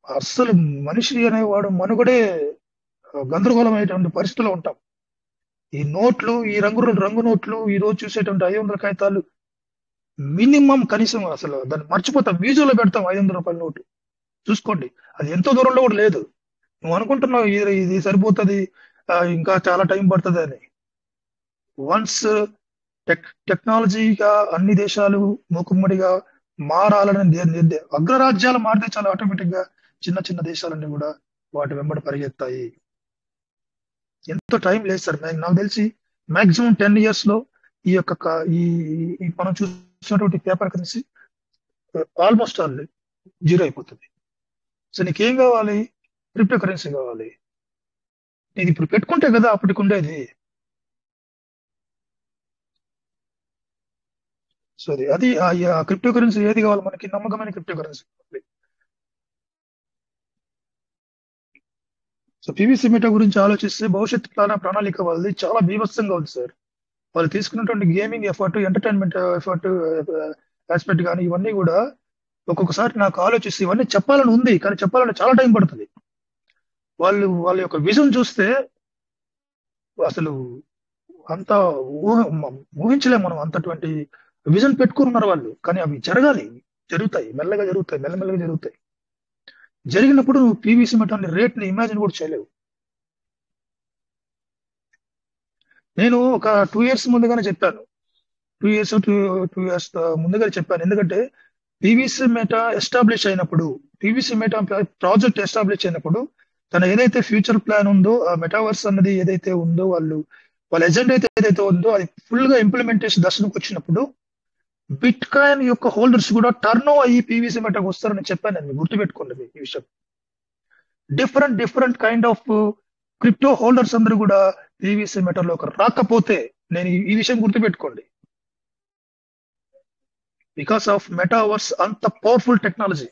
అస్సలు మనిషి అనేవాడు మనుగడే గందరగోళమైనటువంటి పరిస్థితిలో ఉంటాం. ఈ నోట్లు, ఈ రంగు నోట్లు, ఈ రోజు చూసేటువంటి 500 కాగితాలు మినిమం కనీసం అసలు దాన్ని మర్చిపోతాం. మ్యూజియంలో పెడతాం ₹500 నోటు. చూసుకోండి, అది ఎంతో దూరంలో కూడా లేదు. నువ్వు అనుకుంటున్నావు ఇది సరిపోతుంది, ఇంకా చాలా టైం పడుతుంది అని. వన్స్ టెక్నాలజీగా అన్ని దేశాలు మూకుమ్మడిగా మారాలని అగ్రరాజ్యాలు మారితే చాలా ఆటోమేటిక్ గా చిన్న చిన్న దేశాలన్నీ కూడా వాటి వెంబడి పరిగెత్తాయి. ఎంతో టైం లేదు సార్. నాకు తెలిసి మాక్సిమం 10 years లో ఈ యొక్క మనం చూసినటువంటి paper currency almost all zero అయిపోతుంది. సో నీకేం కావాలి? క్రిప్టో కరెన్సీ కావాలి. ఇది ఇప్పుడు పెట్టుకుంటే కదా అప్పటికి ఉండేది. సో అది ఆ క్రిప్టో కరెన్సీ ఏది కావాలి మనకి? నమ్మకమైన క్రిప్టో కరెన్సీ కావాలి. సో పీవీసీ మెటా గురించి ఆలోచిస్తే భవిష్యత్ ప్రణాళిక వాళ్ళది చాలా బీభత్సంగా ఉంది సార్. వాళ్ళు తీసుకున్నటువంటి gaming effort, entertainment effort aspect కానీ ఇవన్నీ కూడా ఒక్కొక్కసారి నాకు ఆలోచిస్తే ఇవన్నీ చెప్పాలని ఉంది, కానీ చెప్పాలంటే చాలా టైం పడుతుంది. వాళ్ళ యొక్క విజన్ చూస్తే అసలు అంత ఊహించలేము మనం. అంతటువంటి విజన్ పెట్టుకున్నారు వాళ్ళు, కానీ అవి జరుగుతాయి, మెల్లగా జరుగుతాయి. జరిగినప్పుడు నువ్వు పీవీసీ మెటాన్ని రేట్ ని ఇమాజిన్ కూడా చేయలేవు. నేను ఒక 2 years ముందుగానే చెప్పాను, టూ ఇయర్స్ ముందుగా చెప్పాను. ఎందుకంటే పీవీసీ మెటా ఎస్టాబ్లిష్ అయినప్పుడు, పీవీసీ మెటా ప్రాజెక్ట్ ఎస్టాబ్లిష్ అయినప్పుడు తన ఏదైతే ఫ్యూచర్ ప్లాన్ ఉందో, ఆ మెటావర్స్ అన్నది ఏదైతే ఉందో, వాళ్ళ ఎజెండా అయితే ఏదైతే ఉందో అది ఫుల్ గా ఇంప్లిమెంటేషన్ దశకు వచ్చినప్పుడు బిట్ కాయిన్ యొక్క హోల్డర్స్ కూడా టర్న్ అయ్యి పీవీసీ మెటాకు వస్తారని చెప్పాను. నేను గుర్తుపెట్టుకోండి ఈ విషయం. Different kind of crypto holders అందరూ కూడా పీవీసీ మెటాలోకి రాకపోతే, నేను ఈ విషయం గుర్తుపెట్టుకోండి, బికాస్ ఆఫ్ మెటావర్స్ అంత పవర్ఫుల్ టెక్నాలజీ.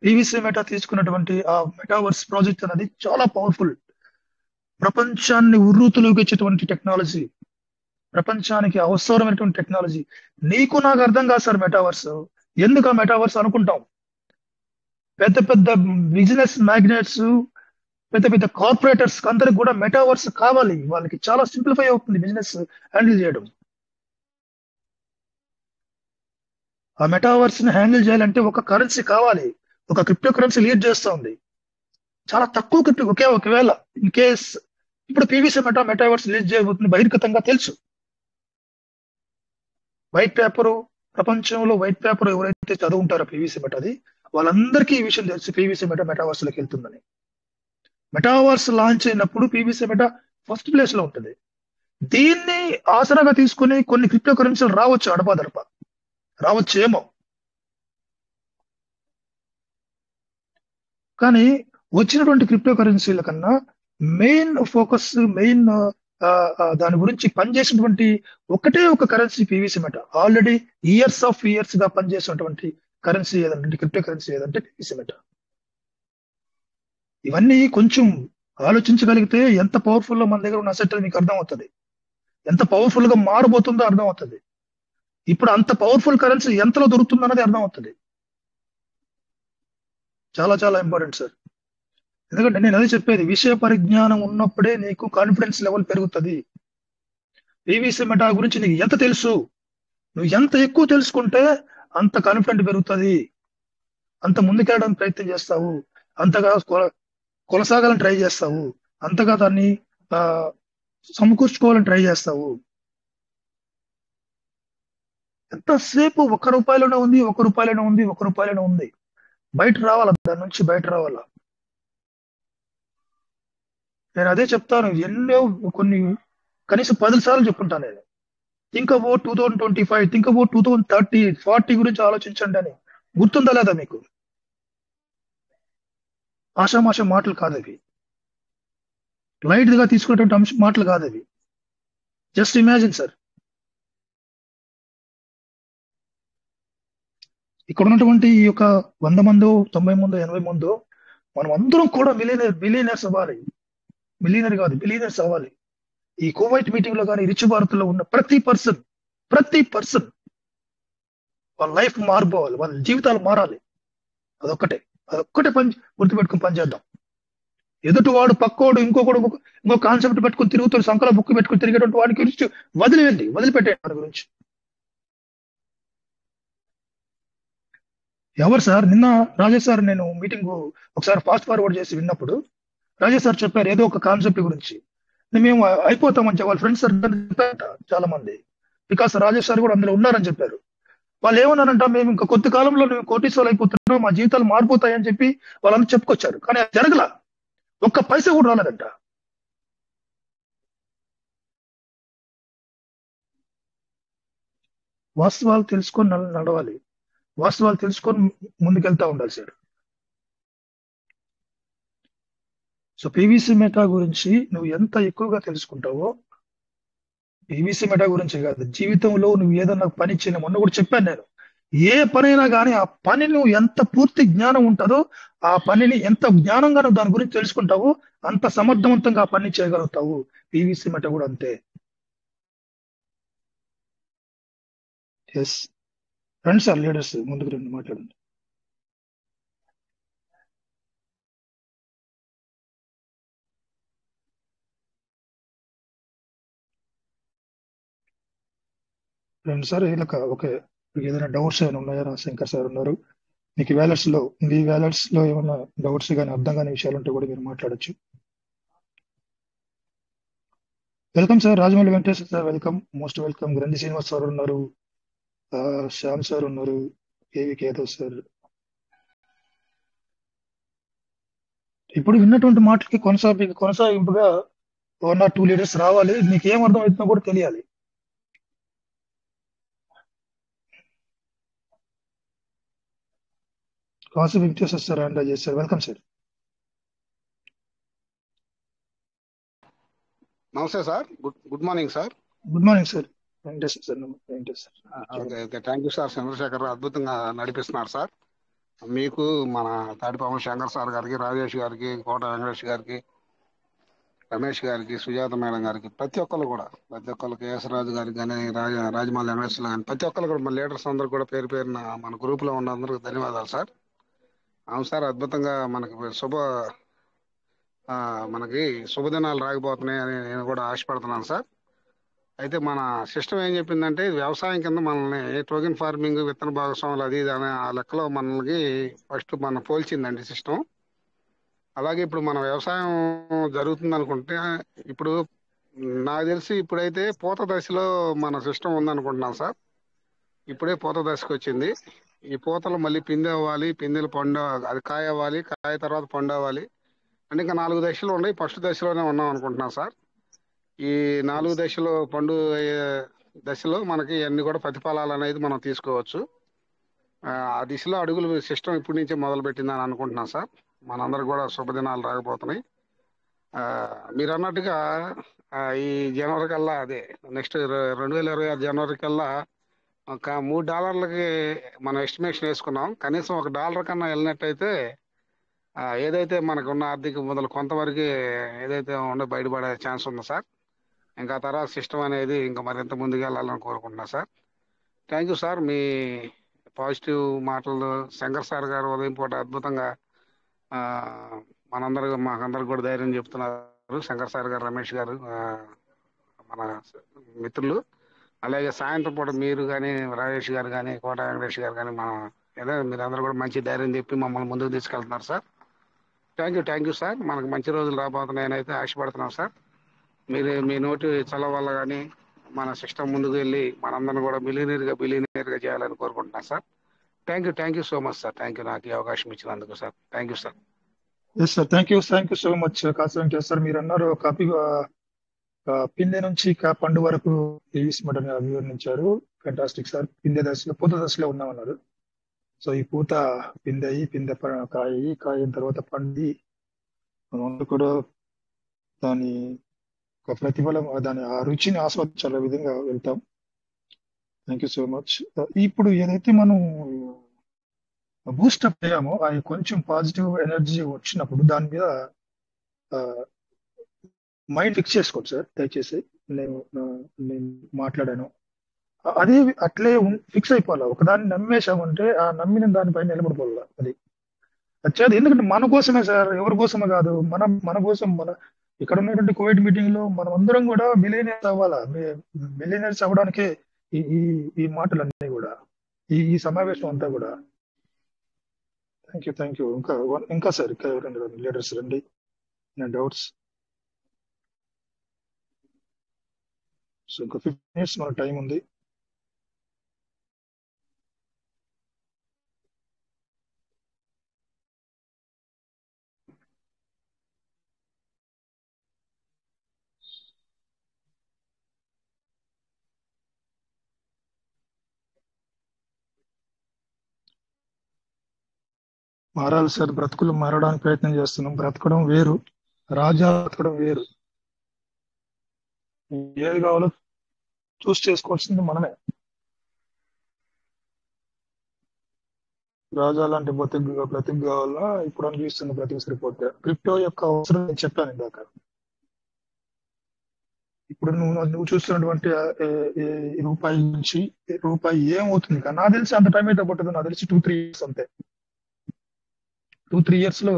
పీవీసీ మెటా తీసుకున్నటువంటి ఆ మెటావర్స్ ప్రాజెక్ట్ అనేది చాలా పవర్ఫుల్, ప్రపంచాన్ని ఉర్రూతులోకి ఇచ్చేటువంటి టెక్నాలజీ, ప్రపంచానికి అవసరమైనటువంటి టెక్నాలజీ. నీకు నాకు అర్థం కాదు సార్ మెటావర్స్. ఎందుకు ఆ మెటావర్స్ అనుకుంటాం? పెద్ద బిజినెస్ మ్యాగ్నెట్స్, పెద్ద కార్పొరేటర్స్ అందరికి కూడా మెటావర్స్ కావాలి. వాళ్ళకి చాలా సింప్లిఫై అవుతుంది బిజినెస్ హ్యాండిల్ చేయడం. ఆ మెటావర్స్ ని హ్యాండిల్ చేయాలంటే ఒక కరెన్సీ కావాలి. ఒక క్రిప్టో కరెన్సీ లీడ్ చేస్తుంది. చాలా తక్కువ క్రిప్టో, ఒకవేళ ఇన్ కేస్ ఇప్పుడు పీవీసీ మెటావర్స్ లీడ్ చేయబోతుంది బహిర్గతంగా తెలుసు. వైట్ పేపర్, ప్రపంచంలో వైట్ పేపర్ ఎవరైతే చదువుంటారో పీవీసీ మెటాది, వాళ్ళందరికీ ఈ విషయం తెలుసు, పీవీసీ మెటావర్స్ లోకి వెళ్తుందని. మెటావర్స్ లాంచ్ అయినప్పుడు పీవీసీ మెటా ఫస్ట్ ప్లేస్ లో ఉంటుంది. దీన్ని ఆసరాగా తీసుకుని కొన్ని క్రిప్టో కరెన్సీలు రావచ్చు, అడపాదడప రావచ్చేమో. కానీ వచ్చినటువంటి క్రిప్టో కరెన్సీల కన్నా మెయిన్ ఫోకస్, దాని గురించి పనిచేసినటువంటి ఒకటే ఒక currency PVC meta. Already years గా పనిచేసినటువంటి కరెన్సీ ఏదంటే, క్రిప్టో కరెన్సీ ఏదంటే పీవీసీ మెటా. ఇవన్నీ కొంచెం ఆలోచించగలిగితే ఎంత పవర్ఫుల్ మన దగ్గర ఉన్న అసెట్ మీకు అర్థం అవుతుంది, ఎంత పవర్ఫుల్ గా మారబోతుందో అర్థం అవుతుంది. ఇప్పుడు అంత పవర్ఫుల్ కరెన్సీ ఎంతలో దొరుకుతుంది అన్నది అర్థం అవుతుంది. చాలా చాలా ఇంపార్టెంట్ సార్. ఎందుకంటే నేను అదే చెప్పేది, విషయ పరిజ్ఞానం ఉన్నప్పుడే నీకు కాన్ఫిడెన్స్ లెవెల్ పెరుగుతుంది. పీవీసీ మెటా గురించి నీకు ఎంత తెలుసు, నువ్వు ఎంత ఎక్కువ తెలుసుకుంటే అంత కాన్ఫిడెంట్ పెరుగుతుంది, అంత ముందుకెళ్ళడానికి ప్రయత్నం చేస్తావు, అంతగా కొనసాగాలని ట్రై చేస్తావు, అంతగా దాన్ని సమకూర్చుకోవాలని ట్రై చేస్తావు. ఎంతసేపు ₹1 ఉంది, బయట రావాలా, దాని నుంచి బయట రావాలా. నేను అదే చెప్తాను, కనీసం 10 సార్లు చెప్పుంటాను నేను. థింక్ అబౌట్ 2025, థింక్ అబౌట్ 2030, 40 గురించి ఆలోచించండి అని. గుర్తుందా లేదా మీకు? ఆషామాషా మాటలు కాదు అవి, లైట్ గా తీసుకునేటువంటి మాటలు కాదు అవి. జస్ట్ ఇమాజిన్ సార్, ఇక్కడ ఉన్నటువంటి ఈ యొక్క 100 మందో 90 మందో 80 మందో మనం అందరం కూడా బిలియనర్స్ అవ్వాలి. మిలియనర్ కాదు, బిలియనర్స్ అవ్వాలి. ఈ కోవైట్ మీటింగ్ లో కానీ, రిచ్ భారత్ లో ఉన్న ప్రతి పర్సన్ వాళ్ళ లైఫ్ మారిపోవాలి, వాళ్ళ జీవితాలు మారాలి. అదొక్కటే పని గుర్తుపెట్టుకుని పనిచేద్దాం. ఎదుటి వాడు, పక్కోడు, ఇంకో కాన్సెప్ట్ పెట్టుకుని తిరుగుతాడు, సంకల బుక్ పెట్టుకుని తిరిగేటువంటి వాడి గురించి వదిలిపెట్టేయండి. వాడి గురించి ఎవరు సార్? నిన్న రాజేష్ సార్, నేను మీటింగ్ ఒకసారి ఫాస్ట్ ఫార్వర్డ్ చేసి విన్నప్పుడు రాజేష్ సార్ చెప్పారు ఏదో ఒక కాన్సెప్ట్ గురించి. మేము అయిపోతామని వాళ్ళ ఫ్రెండ్స్ చెప్పారట చాలా మంది, బికాస్ రాజేష్ సార్ కూడా అందులో ఉన్నారని చెప్పారు. వాళ్ళు ఏమన్నారంట, మేము ఇంకా కొద్ది కాలంలో మేము కోటీశ్వరులు అయిపోతున్నాం, మా జీవితాలు మారిపోతాయని చెప్పి వాళ్ళంతా చెప్పుకొచ్చారు. కానీ అది జరగల, ఒక్క పైసా కూడా రాలేదంట. వాస్తవాలు తెలుసుకొని నడవాలి, వాస్తవాలు తెలుసుకొని ముందుకెళ్తా ఉండాలి సార్. సో పీవీసీ మెటా గురించి నువ్వు ఎంత ఎక్కువగా తెలుసుకుంటావో, పీవీసీ మెటా గురించి కాదు, జీవితంలో నువ్వు ఏదన్నా పని చేయను, మొన్న కూడా చెప్పాను నేను, ఏ పనైనా కానీ ఆ పని నువ్వు ఎంత పూర్తి జ్ఞానం ఉంటుందో, ఆ పనిని ఎంత జ్ఞానంగా నువ్వు దాని గురించి తెలుసుకుంటావో అంత సమర్థవంతంగా ఆ పని చేయగలుగుతావు. పీవీసీ మెటా కూడా అంతే. ఎస్, రండి సార్ లీడర్స్, ముందుకు రండి, మాట్లాడండి. రండి సార్. ఇలా ఓకే, ఏదైనా డౌట్స్ ఏమైనా ఉన్నాయా? శంకర్ సార్ ఉన్నారు, మీకు మీ వ్యాలెట్స్ లో ఏమైనా డౌట్స్ కానీ అర్థం కాని విషయాలు ఉంటే కూడా మీరు మాట్లాడచ్చు. Welcome sir, Rajamouli Venkateswara sir, welcome, most welcome. గ్రంథి శ్రీనివాస్ సార్ ఉన్నారు, శ్యామ్ సార్ ఉన్నారు, కేవి కేదవ్ సార్. ఇప్పుడు విన్నటువంటి మాటలకి కొనసాగింపుగా 1 or 2 లీడర్స్ రావాలి. మీకు ఏం అర్థం అవుతుందో కూడా తెలియాలి. Kasu Venkateswara sir and Ajay sir, welcome sir. నమస్తే sir. Good morning sir. Good morning sir. Venkateswara sir, Venkateswara sir. Okay, thank you sir. Chandrasekhar అద్భుతంగా నడిపిస్తున్నారు సార్. మీకు, మన తాడిపాము శంకర్ సార్ గారికి, రాజేష్ గారికి, కోట వెంకటేష్ గారికి, రమేష్ గారికి, సుజాత మేడం గారికి, ప్రతి ఒక్కరు కేఎస్రాజు గారికి కానీ, రాజమౌళి వెంకటేశ్వర కానీ, ప్రతి ఒక్కరు కూడా మన లీడర్స్ అందరూ కూడా పేరు పేరున మన గ్రూప్ లో ఉన్న అందరికి ధన్యవాదాలు సార్. అవును సార్, అద్భుతంగా మనకి శుభదినాలు రాకపోతున్నాయి అని నేను కూడా ఆశపడుతున్నాను సార్. అయితే మన సిస్టమ్ ఏం చెప్పిందంటే, వ్యవసాయం కింద మనల్ని టోకెన్ ఫార్మింగ్, విత్తన భాగస్వాములు అది ఇది అనే ఆ లెక్కలో మనకి ఫస్ట్ మన పోల్చిందండి సిస్టమ్. అలాగే ఇప్పుడు మన వ్యవసాయం జరుగుతుంది అనుకుంటే, ఇప్పుడు నాకు తెలిసి ఇప్పుడైతే పూత దశలో మన సిస్టమ్ ఉందనుకుంటున్నాను సార్. ఇప్పుడే పూత దశకు వచ్చింది. ఈ పూతలు మళ్ళీ పిందె అవ్వాలి, పిందెలు పండు, అది కాయ అవ్వాలి, కాయ తర్వాత పండు అవ్వాలి. అంటే ఇంకా 4 దశలు ఉన్నాయి. ఫస్ట్ దశలోనే ఉన్నాం అనుకుంటున్నాం సార్. ఈ 4 దశలో పండు దశలో మనకి అన్ని కూడా ప్రతిఫలాలు అనేది మనం తీసుకోవచ్చు. ఆ దిశలో అడుగులు సిస్టమ్ ఇప్పటి నుంచే మొదలు పెట్టిందని అనుకుంటున్నాం సార్. మనందరూ కూడా శుభదినాలు రాకపోతున్నాయి. మీరు అన్నట్టుగా ఈ జనవరి కల్లా, అదే నెక్స్ట్ 2026 జనవరి కల్లా ఒక $3 మనం ఎస్టిమేషన్ వేసుకున్నాం. కనీసం $1 కన్నా వెళ్ళినట్టయితే ఏదైతే మనకు ఉన్న ఆర్థిక ఇబ్బందులు కొంతవరకు ఏదైతే ఉండే బయటపడే ఛాన్స్ ఉందో సార్. ఇంకా తర్వాత సిస్టమ్ అనేది ఇంకా మరింత ముందుకు వెళ్ళాలని కోరుకుంటున్నా sir. Thank you sir. Me positive మాటలు శంకర్ సార్ గారు ఉదయం పూట అద్భుతంగా మాకందరికి కూడా ధైర్యం చెప్తున్నారు. శంకర్ సార్ గారు, రమేష్ గారు, మన మిత్రులు. అలాగే సాయంత్రం పూట మీరు కానీ, రాజేష్ గారు కానీ, కోట వెంకటేష్ గారు కానీ, మీరందరూ కూడా మంచి ధైర్యం చెప్పి మమ్మల్ని ముందుకు తీసుకెళ్తున్నారు సార్. Thank you sir. మనకు మంచి రోజులు రాబోతున్నాయని అయితే ఆశపడుతున్నాం సార్. మీరు మీ నోటి చలవ వల్ల కానీ మన సిస్టమ్ ముందుకు వెళ్ళి మనందరం కూడా బిలియనీర్గా చేయాలని కోరుకుంటున్నాను sir. Thank you so much sir. Thank you, నాకు ఈ అవకాశం ఇచ్చినందుకు sir. Thank you sir. Yes sir, thank you so much. Kasu Venkateswara sir, మీరు అన్నారు పిందె నుంచి పండు వరకు వివరించారు. Fantastic sir. పిందె దశలో, పూత దశలో ఉన్నామన్నారు. సో ఈ పూత పిందె కాయిన తర్వాత పండి మనం కూడా దాని ప్రతిఫలం, దాని ఆ రుచిని ఆస్వాదించాల విధంగా వెళ్తాం. Thank you so much. ఇప్పుడు ఏదైతే మనం బూస్టప్ అయ్యామో, అది కొంచెం పాజిటివ్ ఎనర్జీ వచ్చినప్పుడు దాని మీద మైండ్ ఫిక్స్ చేసుకోండి సార్, దయచేసి. నేను మాట్లాడాను, అదే అట్లే ఫిక్స్ అయిపోవాలి. ఒకదాన్ని నమ్మేశామంటే ఆ నమ్మిన దానిపైన నిలబడిపోవాలి. అది వచ్చేది ఎందుకంటే మన కోసమే సార్, ఎవరి కోసమే కాదు. మన కోసం, ఇక్కడ ఉన్నటువంటి కోవిడ్ మీటింగ్ లో మనం అందరం కూడా మిలియనర్స్ అవ్వాలా. మిలియనర్స్ అవ్వడానికే ఈ మాటలన్నీ కూడా, ఈ సమావేశం అంతా కూడా. Thank you. ఇంకా సార్, ఇంకా ఎవరైనా లీడర్స్ రండి. డౌట్స్? సో ఇంకా 15 minutes మన టైం ఉంది. మారాలి సార్. బ్రతుకులు మారడానికి ప్రయత్నం చేస్తున్నాం. బ్రతకడం వేరు, రాజా బ్రతకడం వేరు. ఏది కావాలో చూస్ చేసుకోవాల్సింది మనమే. రాజా లాంటి బ్రతుకు కావాలా? ఇప్పుడు అనిపిస్తున్న బ్రతుకు సరిపోతే. క్రిప్టో యొక్క అవసరం నేను చెప్పాను ఇందాక. ఇప్పుడు నువ్వు చూస్తున్నటువంటి రూపాయి నుంచి రూపాయి ఏమవుతుంది? నాకు తెలిసి అంత టైం అయితే పట్టదు. నాకు తెలిసి 2-3 years అంతే. 2-3 years లో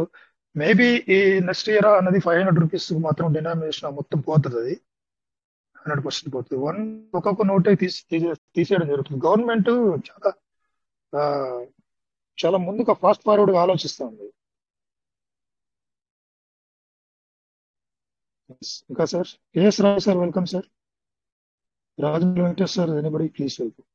మేబీ ఈ నెక్స్ట్ ఇయర్ అన్నది 500 rupees మాత్రం డినామినేషన్ మొత్తం పోతుంది. అది 100% పోతుంది. ఒక్కొక్క నోటే తీసేయడం జరుగుతుంది. గవర్నమెంట్ చాలా ముందుగా ఫాస్ట్ ఫార్వర్డ్ గా ఆలోచిస్తుంది. ఇంకా sir KS Rao sir, welcome sir. Rajamouli Venkatesh sir, anybody please welcome.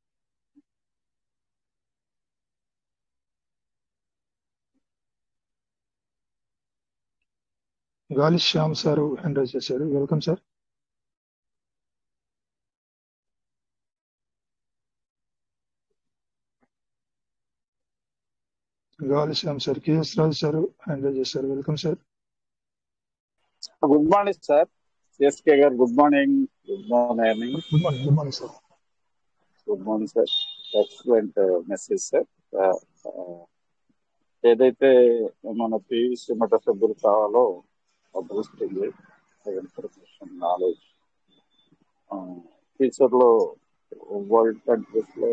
Gali Shyam sir hand raise చేశారు, welcome sir. Gali Shyam sir. KS Raju sir hand raise చేశారు, welcome sir. Good morning sir. SK garu good morning. Good morning. Good morning. Good morning sir. Good morning sir. Excellent message sir. ఏదైతే మన PVC మఠ సభ్యులు కావాలో boosting information knowledge future లో world countries లో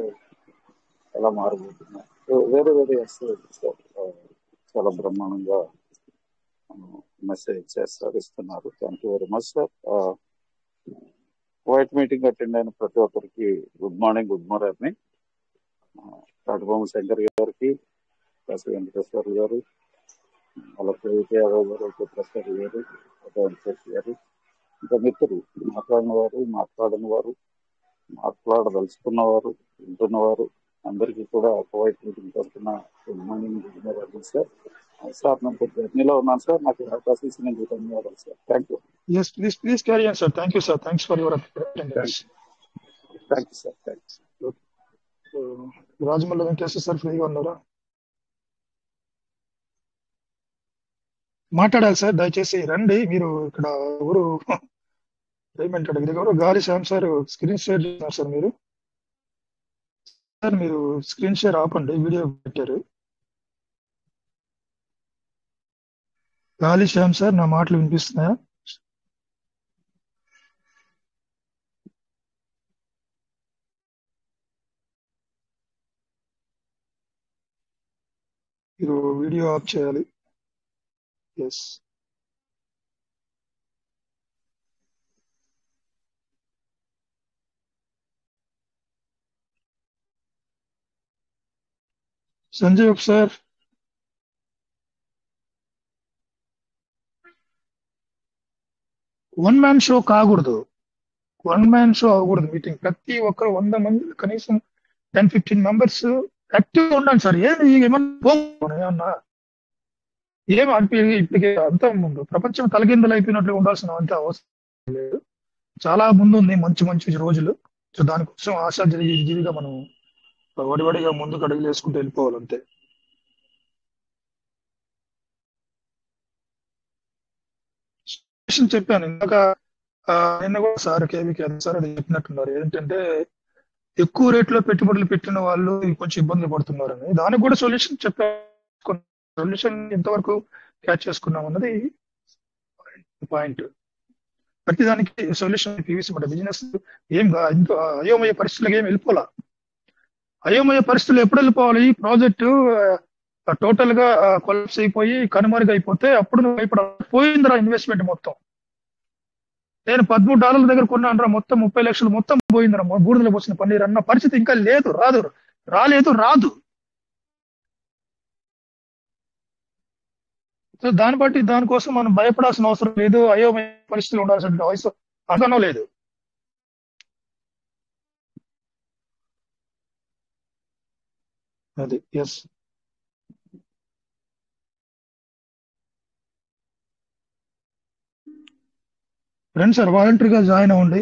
ఎలా మారబోతున్నాయి. వేరే వేరే ఎక్సలెంట్ సార్. చాలా బ్రహ్మాండంగా మెసేజ్ చేస్తారు, ఇస్తున్నారు. Thank you very much sir. వైట్ మీటింగ్ అటెండ్ అయిన ప్రతి ఒక్కరికి good morning. Good morning. Katabomma Shankar గారికి, కాశీ వెంకటేశ్వర గారు, వాళ్ళ ప్రేమిక యాదవ్ గారు, ప్రసాద్ గారు, వెంకటేష్ గారు, ఇంకా మిత్రులు మాట్లాడిన వారు, మాట్లాడని వారు, మాట్లాడదలుచుకున్నవారు, వింటున్నవారు అందరికీ కూడా వైట్ మీటింగ్ తరఫున good morning. Good morning sir. Sir నేను జర్నీలో ఉన్నాను సార్. నాకు అవకాశం ఇచ్చినందుకు ధన్యవాదాలు sir. Thank you. Yes, please carry on, sir. Thank you, sir. Thanks for your attendance. Thank you sir. Thanks. Rajamouli Venkateswara sir ఫ్రీగా ఉన్నారా? మాట్లాడాలి సార్, దయచేసి రండి. మీరు ఇక్కడ ఎవరు ఏమంటాడు, ఇది ఎవరు Gali Shyam sir screen share చేస్తున్నారు సార్. మీరు సార్ మీరు స్క్రీన్ షేర్ ఆపండి, వీడియో పెట్టారు. గాలి శ్యామ్ సార్, నా మాటలు వినిపిస్తున్నాయా? మీరు వీడియో ఆఫ్ చేయాలి. Yes. Sanjay sir, one man show కాకూడదు, వన్ మ్యాన్ షో అవ్వకూడదు మీటింగ్. ప్రతి ఒక్కరు 100 మంది, కనీసం 10-15 మెంబర్స్ యాక్టివ్ గా ఉండండి సార్. ఏమన్నా ఇప్పటికి అంత ముందు ప్రపంచం తలకిందులు అయిపోయినట్లు ఉండాల్సిన అంత అవసరం లేదు. చాలా ముందు ఉంది మంచి మంచి రోజులు. సో దానికోసం ఆశాజీవిగా మనం వడివడిగా ముందుకు అడుగులు వేసుకుంటూ వెళ్ళిపోవాలి అంతే. చెప్పాను ఇందాక, నిన్న కూడా సార్ కేవీకే సార్ అది చెప్పినట్టున్నారు. ఏంటంటే ఎక్కువ రేట్లో పెట్టుబడులు పెట్టిన వాళ్ళు కొంచెం ఇబ్బందులు పడుతున్నారని. దానికి కూడా సొల్యూషన్ చెప్పాను. సొల్యూషన్ ఎంతవరకు క్యాచ్ చేసుకున్నాం అన్నది పాయింట్. ప్రతిదానికి సొల్యూషన్ పీవీసీ మఠ బిజినెస్ ఏం ఇంకో అయోమయ పరిస్థితులకు ఏం వెళ్ళిపోవాలా. అయోమయ పరిస్థితులు ఎప్పుడు వెళ్ళిపోవాలి? ఈ ప్రాజెక్టు టోటల్ గా కొలాప్స్ అయిపోయి కనుమరుగు అయిపోతే అప్పుడు నువ్వు భయపడాలి. పోయిందిరా ఇన్వెస్ట్మెంట్ మొత్తం. నేను $13 దగ్గర కొన్నాను రా, మొత్తం 30 లక్షలు మొత్తం పోయిందిరా, బూడిదలో పోసిన పన్నీర్ అన్న పరిస్థితి ఇంకా లేదు, రాదు. సో దాన్ని బట్టి దానికోసం మనం భయపడాల్సిన అవసరం లేదు. అయోమయ పరిస్థితులు ఉండాల్సిన వయసు అదనో లేదు. అది ఎస్. రండి సార్, వాలంటరీగా జాయిన్ అవ్వండి.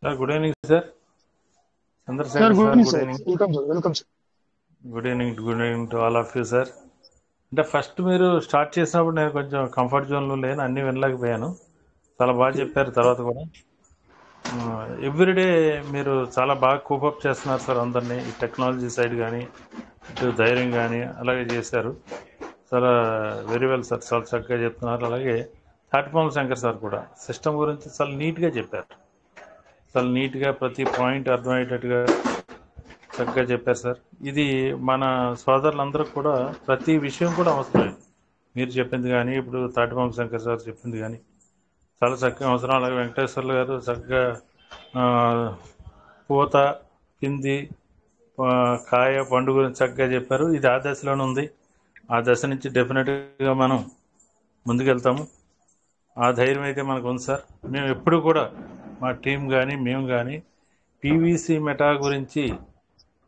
Sir good evening sir. Sir good evening sir. Welcome sir. Good evening to all of you sir. అంటే ఫస్ట్ మీరు స్టార్ట్ చేసినప్పుడు నేను కొంచెం కంఫర్ట్ జోన్లో లేను, అన్నీ వినలేకపోయాను. చాలా బాగా చెప్పారు. తర్వాత కూడా ఎవ్రీడే మీరు చాలా బాగా కోపప్ చేస్తున్నారు సార్ అందరినీ. ఈ టెక్నాలజీ సైడ్ కానీ, ఇటు ధైర్యం కానీ అలాగే చేశారు. చాలా వెరీ వెల్ సార్, చాలా చక్కగా చెప్తున్నారు. అలాగే తాటిపాముల శంకర్ సార్ కూడా సిస్టమ్ గురించి చాలా నీట్గా చెప్పారు. చాలా నీట్గా ప్రతి పాయింట్ అర్థమయ్యేటట్టుగా చక్కగా చెప్పారు సార్. ఇది మన సోదరులందరూ కూడా ప్రతి విషయం కూడా అవసరం. మీరు చెప్పింది కానీ ఇప్పుడు తాటిపాము శంకర్ సార్ చెప్పింది కానీ చాలా చక్కగా అవసరం. అలాగే వెంకటేశ్వర్లు గారు చక్కగా పూత, కింది, కాయ, పండు గురించి చక్కగా చెప్పారు. ఇది ఆ దశలోనే ఉంది. ఆ దశ నుంచి డెఫినెట్గా మనం ముందుకెళ్తాము. ఆ ధైర్యం అయితే మనకు ఉంది సార్. మేము ఎప్పుడు కూడా మా టీం కానీ మేము కానీ పీవీసీ మెటా గురించి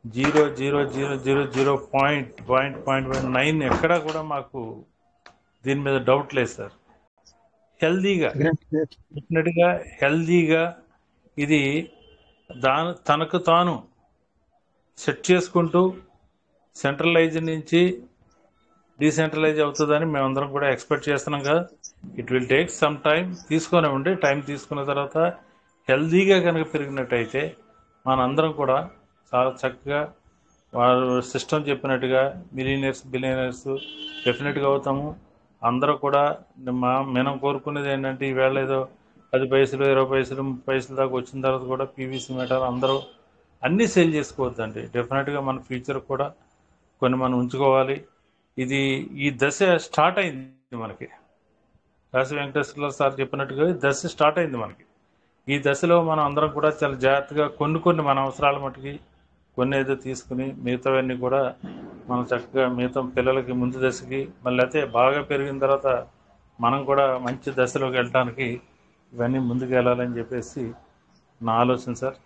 0.000.9 ఎక్కడా కూడా మాకు దీని మీద డౌట్ లేదు సార్. హెల్దీగా డెఫినెట్గా హెల్దీగా ఇది తనకు తాను సెట్ చేసుకుంటూ సెంట్రలైజ్ నుంచి డీసెంట్రలైజ్ అవుతుందని మేమందరం కూడా ఎక్స్పెక్ట్ చేస్తున్నాం కదా. It will take some time. తీసుకొని ఉండి టైం తీసుకున్న తర్వాత హెల్దీగా కనుక పెరిగినట్టయితే మనందరం కూడా చాలా చక్కగా వారు సిస్టమ్ చెప్పినట్టుగా బిలియనర్స్ డెఫినెట్గా అవుతాము. అందరూ కూడా మనం కోరుకునేది ఏంటంటే ఈవేళ ఏదో 10 పైసలు 20 పైసలు 30 పైసలు దాకా వచ్చిన తర్వాత కూడా పీవీసీ మెటల్ అందరూ అన్నీ సేల్ చేసుకోవద్దండి. డెఫినెట్గా మన ఫ్యూచర్ కూడా కొన్ని మనం ఉంచుకోవాలి. ఈ దశ స్టార్ట్ అయింది మనకి. కాశీ వెంకటేశ్వర సార్ చెప్పినట్టుగా దశ స్టార్ట్ అయింది మనకి. ఈ దశలో మనం అందరం కూడా చాలా జాగ్రత్తగా కొన్ని మన అవసరాల మట్టుకి కొన్ని ఏదో తీసుకుని మిగతావన్నీ కూడా మనం చక్కగా మిగతా పిల్లలకి ముందు దశకి మళ్ళీ అయితే బాగా పెరిగిన తర్వాత మనం కూడా మంచి దశలోకి వెళ్ళడానికి ఇవన్నీ ముందుకు వెళ్ళాలని చెప్పేసి నా ఆలోచన సార్.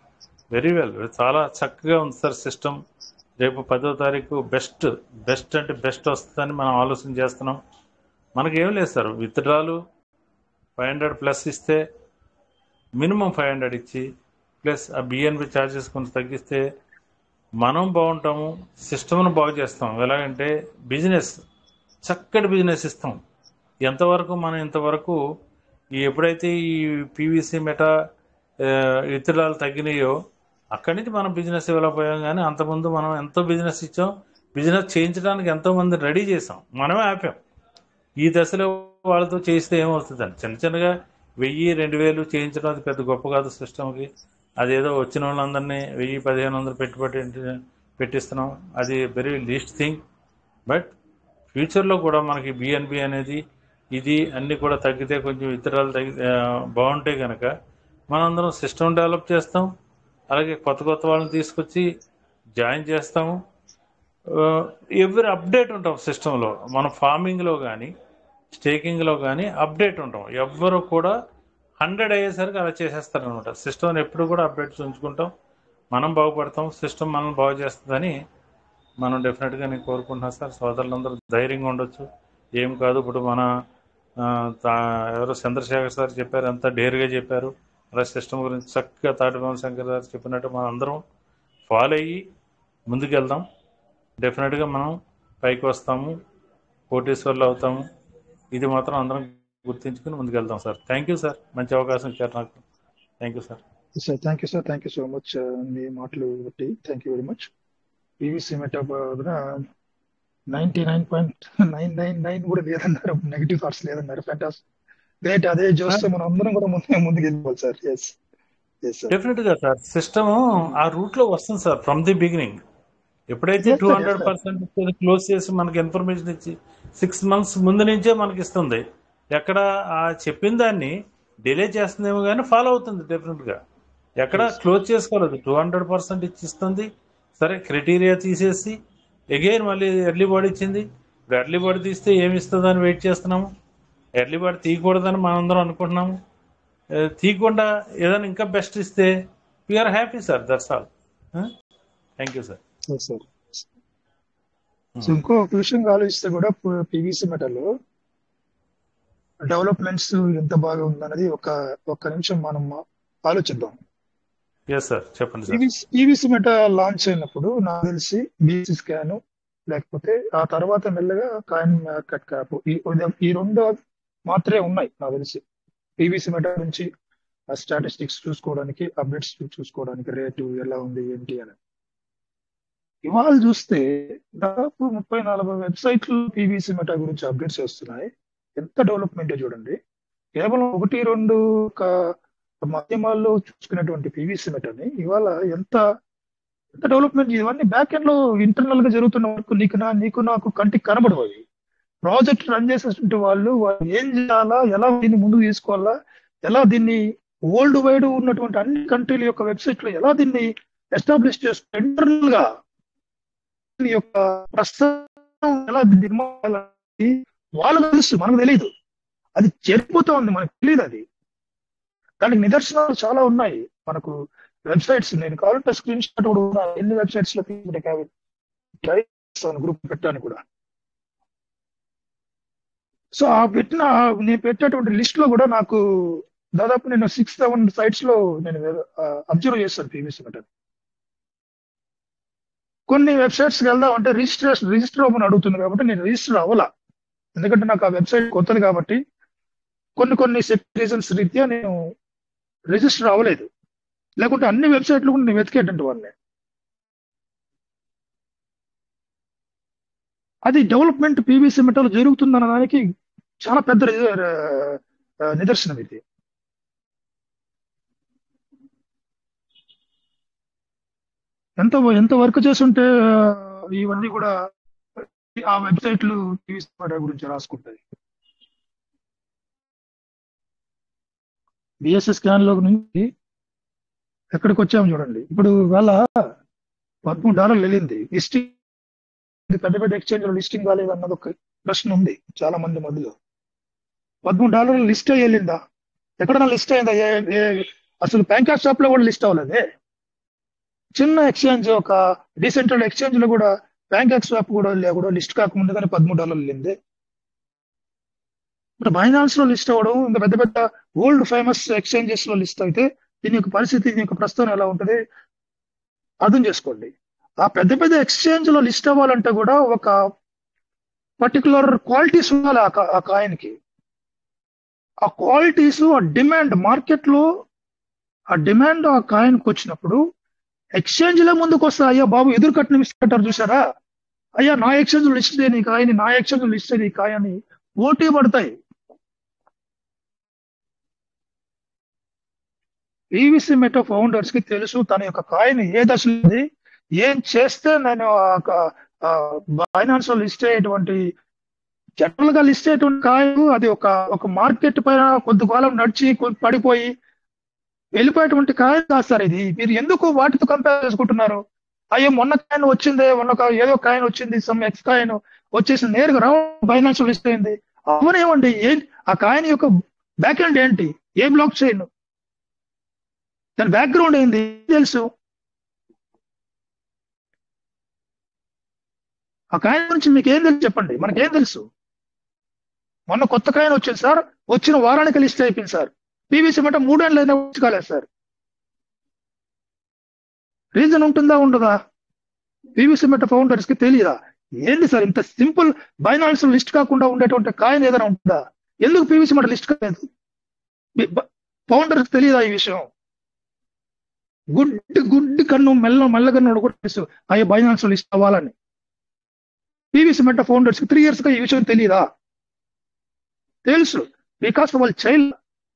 వెరీ వెల్, చాలా చక్కగా ఉంది సార్ సిస్టమ్. రేపు 10వ తారీఖు బెస్ట్ అంటే బెస్ట్ వస్తుందని మనం ఆలోచన చేస్తున్నాం. మనకేం లేదు సార్, విత్డ్రాలు 500 ప్లస్ ఇస్తే మినిమం 500 ఇచ్చి ప్లస్ ఆ బిఎన్బి ఛార్జెస్ కొంచెం తగ్గిస్తే మనం బాగుంటాము, సిస్టమ్ను బాగు చేస్తాం. ఎలాగంటే చక్కటి బిజినెస్ ఇస్తాం. మనం ఇంతవరకు ఎప్పుడైతే ఈ పీవీసీ మెటా విత్డ్రాలు తగ్గినాయో అక్కడి నుంచి మనం బిజినెస్ డెవలప్ అయ్యాం. కానీ అంతకుముందు మనం ఎంతో బిజినెస్ ఇచ్చాం, బిజినెస్ చేయించడానికి ఎంతోమంది రెడీ చేసాం, మనమే ఆపాం. ఈ దశలో వాళ్ళతో చేస్తే ఏమవుతుందని చిన్నగా 1000-2000 చేయించడం అది పెద్ద గొప్ప కాదు సిస్టమ్కి. అదేదో వచ్చిన వాళ్ళందరినీ 1000-1500 పెట్టిస్తున్నాం, అది వెరీ లీస్ట్ థింగ్. బట్ ఫ్యూచర్లో కూడా మనకి బిఎన్బి అనేది ఇది అన్నీ కూడా తగ్గితే కొంచెం ఇతరాలు బాగుంటే కనుక మనందరం సిస్టమ్ డెవలప్ చేస్తాం. అలాగే కొత్త వాళ్ళని తీసుకొచ్చి జాయిన్ చేస్తాము. ఎవ్రీ అప్డేట్ ఉంటాం సిస్టంలో. మన ఫార్మింగ్లో కానీ స్టేకింగ్లో కానీ అప్డేట్ ఉంటాం. ఎవ్వరు కూడా 100 అయ్యేసరికి అలా చేసేస్తారనమాట. సిస్టమ్ని ఎప్పుడు కూడా అప్డేట్స్ ఉంచుకుంటాం. మనం బాగుపడతాం, సిస్టమ్ మనం బాగు చేస్తుందని మనం డెఫినెట్గా నేను కోరుకుంటున్నాను సార్. సోదరులందరూ ధైర్యంగా ఉండొచ్చు, ఏం కాదు. ఇప్పుడు మన ఎవరో చంద్రశేఖర్ సార్ చెప్పారు, అంతా డేర్గా చెప్పారు. అలా సిస్టమ్ గురించి చక్కగా తాటిపాము శంకర్ గారు చెప్పినట్టు మనం అందరం ఫాలో అయ్యి ముందుకెళ్దాం. డెఫినెట్గా మనం పైకి వస్తాము, కోటీశ్వర్లు అవుతాము. ఇది మాత్రం అందరం గుర్తించుకుని ముందుకెళ్దాం సార్. థ్యాంక్ యూ సార్, మంచి అవకాశం ఇచ్చారు నాకు. Thank you sir. Thank you sir, thank you so much. మీ మాటలు బట్టి thank you very much. PVC Meta 99.999 కూడా లేదన్నారు, నెగిటివ్ థాట్స్ లేదన్నారు. Fantastic, great. అదే చూస్తే మనం అందరం కూడా ముందుకు వెళ్ళిపోవాలి సార్. ఎస్ డెఫినెట్ గా సార్, సిస్టమ్ ఆ రూట్ లో వస్తుంది సార్ ఫ్రమ్ ది బిగినింగ్. ఎప్పుడైతే 200% క్లోజ్ చేసి మనకి ఇన్ఫర్మేషన్ ఇచ్చి 6 months ముందు నుంచే మనకి ఇస్తుంది. ఎక్కడ ఆ చెప్పిన దాన్ని డిలే చేస్తుందేమో కానీ ఫాలో అవుతుంది డెఫినెట్ గా. ఎక్కడ క్లోజ్ చేసుకోలేదు, 200% ఇచ్చిస్తుంది. సరే, క్రైటీరియా తీసేసి అగైన్ మళ్ళీ ఎర్లీ బాడీ ఇచ్చింది. ఇప్పుడు ఎర్లీ బాడీ తీస్తే ఏమి ఇస్తుందో అని వెయిట్ చేస్తున్నాము. ఎర్లీ బాడీ తీయకూడదని మనందరం అనుకుంటున్నాము. తీయకుండా ఏదైనా ఇంకా బెస్ట్ ఇస్తే we're happy sir. That's all. Thank you sir. ఇంకో విషయం ఆలోచిస్తే కూడా పీవీసీ మెటల్లో డెవలప్మెంట్స్ ఎంత బాగా ఉందన్నది ఒక్క నిమిషం మనం ఆలోచిద్దాం. చెప్పండి. పీవీసీ మెటా లాంచ్ అయినప్పుడు నాకు తెలిసి బీసీ స్కాన్, లేకపోతే ఆ తర్వాత మెల్లగా కాయిన్ మార్కెట్ క్యాప్, ఈ రెండు మాత్రమే ఉన్నాయి నాకు తెలిసి. పీవీసీ మెటా నుంచి స్టాటిస్టిక్స్ చూసుకోవడానికి, అప్డేట్స్ చూసుకోవడానికి, రేటు ఎలా ఉంది ఏంటి అని. ఇవాళ చూస్తే దాదాపు 30-40 వెబ్సైట్లు పీవీసీ మెటా గురించి అప్డేట్స్ చేస్తున్నాయి. ఎంత డెవలప్మెంట్ చూడండి. కేవలం 1-2 మాధ్యమాల్లో చూసుకునేటువంటి పీవీసీ మెటాని ఇవాళ ఎంత డెవలప్మెంట్. ఇవన్నీ బ్యాక్ ఎండ్ లో ఇంటర్నల్ గా జరుగుతున్న వరకు నీకు నాకు కంటికి కనబడవు. ప్రాజెక్ట్ రన్ చేసేటువంటి వాళ్ళు ఏం చేయాలా, ఎలా దీన్ని ముందుకు తీసుకోవాలా, ఎలా దీన్ని వరల్డ్ వైడ్ ఉన్నటువంటి అన్ని కంట్రీల యొక్క వెబ్సైట్లు ఎలా దీన్ని ఎస్టాబ్లిష్ చేసుకుంటే ఇంటర్నల్ గా దీని యొక్క ప్రస్తుతం ఎలా నిర్మాణాలు వాళ్ళకు తెలుసు, మనకు తెలియదు. అది జరిగిపోతా ఉంది, మనకు తెలియదు. అది దానికి నిదర్శనాలు చాలా ఉన్నాయి మనకు. వెబ్సైట్స్ నేను కావాలంటే స్క్రీన్ షాట్ కూడా ఉన్నా, ఎన్ని వెబ్సైట్స్ లో గ్రూప్ పెట్టాను కూడా. సో ఆ నేను పెట్టేటువంటి లిస్ట్ లో కూడా నాకు దాదాపు నేను 6-7 sites లో నేను అబ్జర్వ్ చేస్తాను పీవీసీ మెటల్. కొన్ని వెబ్సైట్స్ కి వెళ్దాం అంటే రిజిస్టర్ అవ్వమని అడుగుతుంది కాబట్టి నేను రిజిస్టర్ అవ్వాలా, ఎందుకంటే నాకు ఆ వెబ్సైట్ కొత్తది కాబట్టి. కొన్ని రీజన్స్ రీత్యా నేను రిజిస్టర్ అవ్వలేదు, లేకుంటే అన్ని వెబ్సైట్లు కూడా నేను వెతికేటట్టు వాళ్ళని. అది డెవలప్మెంట్ పీవీసీ మెటల్ జరుగుతుందన్న దానికి చాలా పెద్ద నిదర్శనం ఇది. ఎంత వర్క్ చేస్తుంటే ఇవన్నీ కూడా ఆ వెబ్సైట్లు పీవీసీ మెటల్ గురించి రాసుకుంటాయి. బిఎస్ఎస్ స్కాన్ లో నుంచి ఎక్కడికి వచ్చాము చూడండి. ఇప్పుడు వాళ్ళ $13 వెళ్ళింది. లిస్టింగ్ పెద్ద ఎక్స్చేంజ్ లో లిస్టింగ్ కాలేదు అన్నది ఒక ప్రశ్న ఉంది చాలా మంది మధ్యలో. $13 లిస్ట్ అయ్యి వెళ్ళిందా? ఎక్కడన్నా లిస్ట్ అయిందా? అసలు ప్యాంకాక్ షాప్ లో కూడా లిస్ట్ అవ్వలేదే. చిన్న ఎక్స్చేంజ్, ఒక డీసెంట్రల్ ఎక్స్చేంజ్ లో కూడా ప్యాంకాక్ షాప్ కూడా లిస్ట్ కాకముందుగానే $13 వెళ్ళింది. ఇప్పుడు బైనాన్స్ లో లిస్ట్ అవ్వడం, ఇంకా పెద్ద వరల్డ్ ఫేమస్ ఎక్స్చేంజెస్ లో లిస్ట్ అయితే దీని యొక్క పరిస్థితి, దీని యొక్క ప్రస్తుతం ఎలా ఉంటుంది అర్థం చేసుకోండి. ఆ పెద్ద ఎక్స్చేంజ్ లో లిస్ట్ అవ్వాలంటే కూడా ఒక పర్టికులర్ క్వాలిటీస్ ఉండాలి ఆ కాయిన్ కి. ఆ క్వాలిటీస్, ఆ డిమాండ్ మార్కెట్ లో, ఆ డిమాండ్ ఆ కాయిన్ కి వచ్చినప్పుడు ఎక్స్చేంజ్ లో ముందుకు వస్తా, అయ్యా బాబు ఎదురు కట్టిన ఇస్తారు చూసారా, అయ్యా నా ఎక్స్చేంజ్ లిస్ట్ చేయని కాయని, నా ఎక్స్చేంజ్ లిస్ట్ చేయని కాయని పోటీ పడతాయి. పీవీసీ మెటా ఫౌండర్స్ కి తెలుసు తన యొక్క కాయిన్ ఏ దశలో ఉంది, ఏం చేస్తే నేను బైనాన్స్ లో లిస్ట్ అయ్యేటువంటి, జనరల్ గా లిస్ట్ అయ్యేటువంటి కాయిన్ అది ఒక మార్కెట్ పైన కొంతకాలం నడిచి పడిపోయి వెళ్ళిపోయేటువంటి కాయిన్ కాదు సార్ ఇది. మీరు ఎందుకు వాటితో కంపేర్ చేసుకుంటున్నారు? అయ్యో మొన్న కాయిన్ వచ్చిందే, ఏదో కాయిన్ వచ్చింది, సమ్ ఎక్స్ కాయిన్ వచ్చేసి నేరుగా బైనాన్స్ లో లిస్ట్ అయింది. అవనేమండి, ఆ కాయిన్ యొక్క బ్యాక్ ఎండ్ ఏంటి, ఏ బ్లాక్ చైన్, దాని బ్యాక్గ్రౌండ్ ఏంది తెలుసు? ఆ కాయిన్ గురించి మీకు ఏం తెలుసు చెప్పండి, మనకేం తెలుసు? మొన్న కొత్త కాయిన్ వచ్చింది సార్, వచ్చిన వారానికి లిస్ట్ అయిపోయింది సార్. పీవీసీ మెటా 3 ఏళ్ళు అయినా వచ్చి కాలేదు సార్. రీజన్ ఉంటుందా ఉండదా? పీవీసీ మెటా ఫౌండర్స్ కి తెలియదా? ఏంది సార్ ఇంత సింపుల్ బైనాన్స్ లిస్ట్ కాకుండా ఉండేటువంటి కాయిన్ ఏదైనా ఉంటుందా? ఎందుకు పీవీసీ మెటా లిస్ట్ కాలేదు? ఫౌండర్స్ తెలియదా ఈ విషయం? గుడ్డి కన్ను మెల్లగన్ను కూడా తెలుసు అయ్యే బైనాన్స్ లిస్ట్ అవ్వాలని. పీవీసీ మెటా ఫౌండర్స్ కి 3 years గా ఈ విషయం తెలియదా? తెలుసు, బికాస్ వాళ్ళు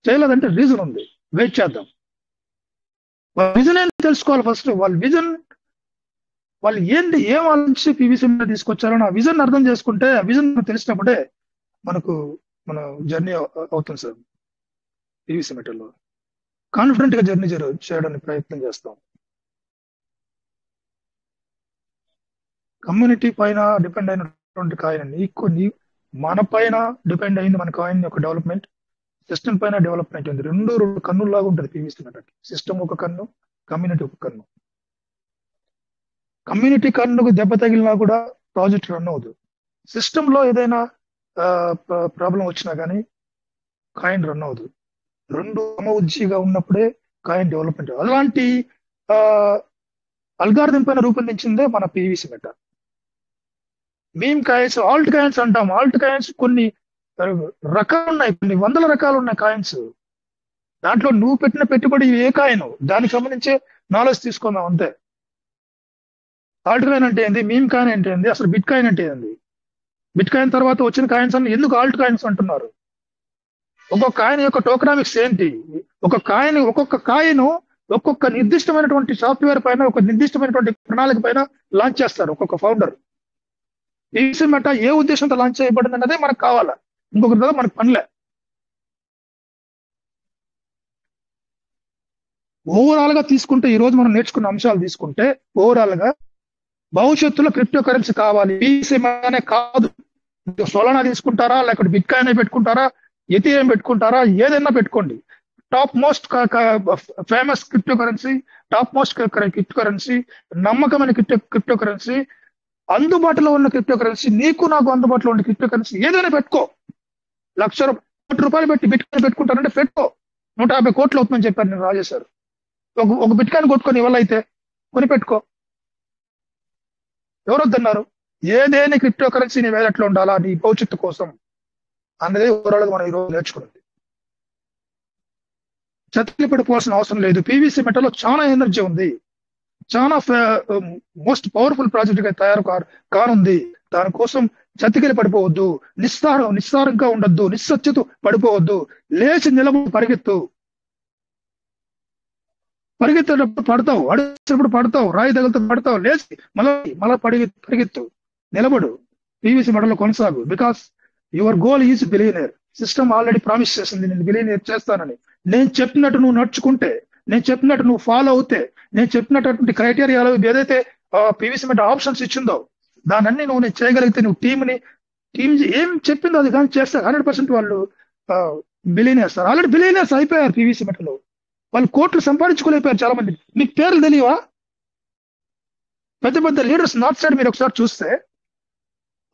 చేయలేదంటే రీజన్ ఉంది. వెయిట్ చేద్దాం. వాళ్ళ విజన్ ఏంటి తెలుసుకోవాలి ఫస్ట్. వాళ్ళ విజన్, వాళ్ళు ఏంటి, ఏం ఆలోచించి పీవీసీ మీద తీసుకొచ్చారో ఆ విజన్ అర్థం చేసుకుంటే, ఆ విజన్ తెలిసినప్పుడే మన జర్నీ అవుతుంది సార్. పీవీసీ మెటల్లో కాన్ఫిడెంట్ గా జర్నీ చేయడానికి ప్రయత్నం చేస్తాం. కమ్యూనిటీ పైన డిపెండ్ అయినటువంటి కాయిన్ మన పైన డిపెండ్ అయింది. మన కాయిన్ యొక్క డెవలప్మెంట్, సిస్టమ్ పైన డెవలప్మెంట్ ఉంది. రెండు కన్నులాగా ఉంటుంది పీవీసీ మెటల్. సిస్టమ్ ఒక కన్ను, కమ్యూనిటీ ఒక కన్ను. కమ్యూనిటీ కన్నుకు దెబ్బ తగిలినా కూడా ప్రాజెక్ట్ రన్ అవ్వదు. సిస్టమ్ లో ఏదైనా ప్రాబ్లం వచ్చినా కానీ కాయిన్ రన్ అవ్వదు. రెండు సమఉజ్జీగా ఉన్నప్పుడే కాయిన్ డెవలప్మెంట్. అలాంటి అల్గారిథం పైన రూపొందించిందే మన PVC meta. Meme coins, Alt coins అంటాం. ఆల్ట్ కాయిన్స్ కొన్ని రకాలు ఉన్నాయి, కొన్ని 100 రకాలు ఉన్నాయి కాయిన్స్. దాంట్లో నువ్వు పెట్టిన పెట్టుబడి ఏ కాయిన్, దానికి సంబంధించి నాలెడ్జ్ తీసుకుందాం అంతే. ఆల్ట్ కాయిన్ అంటే ఏంది, మీమ్ కాయిన్ అంటే ఏంది, అసలు బిట్ కాయిన్ అంటే ఏంది, బిట్ కాయిన్ తర్వాత వచ్చిన కాయిన్స్ అన్ని ఎందుకు ఆల్ట్ కాయిన్స్ అంటున్నారు, ఒక్కొక్క కాయిన్ యొక్క టోకనామిక్స్ ఏంటి, ఒక్కొక్క కాయిన్ ఒక్కొక్క నిర్దిష్టమైనటువంటి సాఫ్ట్వేర్ పైన, ఒక నిర్దిష్టమైనటువంటి ప్రణాళిక పైన లాంచ్ చేస్తారు ఒక్కొక్క ఫౌండర్. పీవీసీ మెటా ఏ ఉద్దేశంతో లాంచ్ చేయబడింది అన్నదే మనకు కావాలా, ఇంకొకరి మీద మనకు పనిలే. ఓవరాల్ గా తీసుకుంటే ఈ రోజు మనం నేర్చుకున్న అంశాలు తీసుకుంటే ఓవరాల్ గా భవిష్యత్తులో క్రిప్టో కరెన్సీ కావాలి, పీవీసీ మెటానే కాదు. సోలానా తీసుకుంటారా, లేకపోతే బిట్ కాయిన్ పెట్టుకుంటారా, ఎథీరియం పెట్టుకుంటారా, ఏదైనా పెట్టుకోండి. Top most famous crypto currency, top most crypto currency, నమ్మకమైన క్రిప్టో కరెన్సీ, అందుబాటులో ఉన్న క్రిప్టో కరెన్సీ, నీకు నాకు అందుబాటులో ఉన్న క్రిప్టో కరెన్సీ ఏదైనా పెట్టుకో. కోటి రూపాయలు పెట్టి బిట్ కాయిన్ పెట్టుకుంటారంటే పెట్టుకో. 150 కోట్లు అవుతుందని చెప్పారు నేను రాజేశారు. ఒక బిట్ కాయిన్ కొట్టుకొని ఇవాళ అయితే కొని పెట్టుకో. ఎవరు వద్దన్నారు? ఏదేని క్రిప్టో కరెన్సీ నీ వేలట్లో ఉండాలా నీ భవిష్యత్తు కోసం అన్నదే ఓవరాల్ మనం ఈరోజు నేర్చుకున్నది. చతికిల పడిపోవాల్సిన అవసరం లేదు. పీవీసీ మెటలో చాలా ఎనర్జీ ఉంది, చాలా మోస్ట్ పవర్ఫుల్ ప్రాజెక్ట్ గా తయారు కానుంది. దానికోసం చతికిల పడిపోవద్దు, నిస్సారంగా ఉండొద్దు, నిస్సత్యత పడిపోవద్దు. లేచి నిలబడి పరిగెత్తేటప్పుడు పడతావు, అడిచేటప్పుడు పడతావు, రాయి తగిలితే పడతావు, లేచి మళ్ళీ పరిగెత్తు, నిలబడు, పీవీసీ మెటలో కొనసాగు. Because your goal is billionaire. System already promise చేసింది నేను బిలియనర్ చేస్తానని. నేను చెప్పినట్టు నువ్వు నడుచుకుంటే, నేను చెప్పినట్టు నువ్వు ఫాలో అవుతే, నేను చెప్పినటువంటి క్రైటీరియాలో ఏదైతే పీవీసీ మెటా ఆప్షన్స్ ఇచ్చిందో దాన్ని నువ్వు నేను చేయగలిగితే, నువ్వు టీం ఏం చెప్పిందో అది కానీ చేస్తారు 100% వాళ్ళు బిలియనర్స్. ఆల్రెడీ బిలియనర్స్ అయిపోయారు పీవీసీ మెటలో. వాళ్ళు కోట్లు సంపాదించుకోలేకపోయారు చాలా మంది. మీకు పేర్లు తెలియవా? పెద్ద పెద్ద లీడర్స్ నార్త్ సైడ్ మీరు ఒకసారి చూస్తే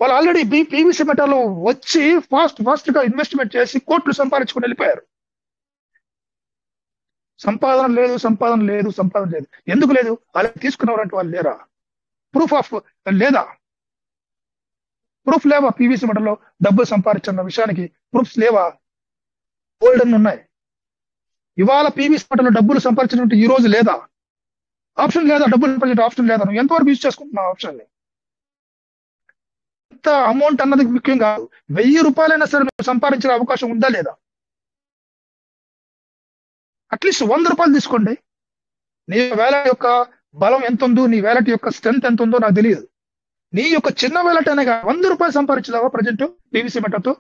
వాళ్ళు ఆల్రెడీ పీవీసీ మెటాలో వచ్చి ఫాస్ట్ గా ఇన్వెస్ట్మెంట్ చేసి కోట్లు సంపాదించుకుని వెళ్ళిపోయారు. సంపాదన లేదు. ఎందుకు లేదు? అలా తీసుకున్నవారంటే వాళ్ళు లేరా? ప్రూఫ్ లేవా? పీవీసీ మెటలో డబ్బులు సంపాదించిన విషయానికి ప్రూఫ్స్ లేవా? గోల్డెన్ ఉన్నాయి. ఇవాళ పీవీసీ మెటలో డబ్బులు సంపాదించినట్టు ఈ రోజు లేదా? ఆప్షన్ లేదా? డబ్బులు సంపాదించే ఆప్షన్ లేదా? నువ్వు ఎంతవరకు యూజ్ చేసుకుంటున్నావు ఆప్షన్ ని? ఎంత అమౌంట్ అన్నది ముఖ్యం కాదు. 1000 రూపాయలైనా సరే నువ్వు సంపాదించే అవకాశం ఉందా లేదా? అట్లీస్ట్ 100 రూపాయలు తీసుకోండి. నీ వ్యాలెట్ యొక్క బలం ఎంత ఉందో, నీ వ్యాలెట్ యొక్క స్ట్రెంత్ ఎంత ఉందో నాకు తెలియదు. నీ యొక్క చిన్న వ్యాలెట్ అనే 100 రూపాయలు సంపాదించలేవా? ప్రజెంట్ పీవీసీ మెటాతో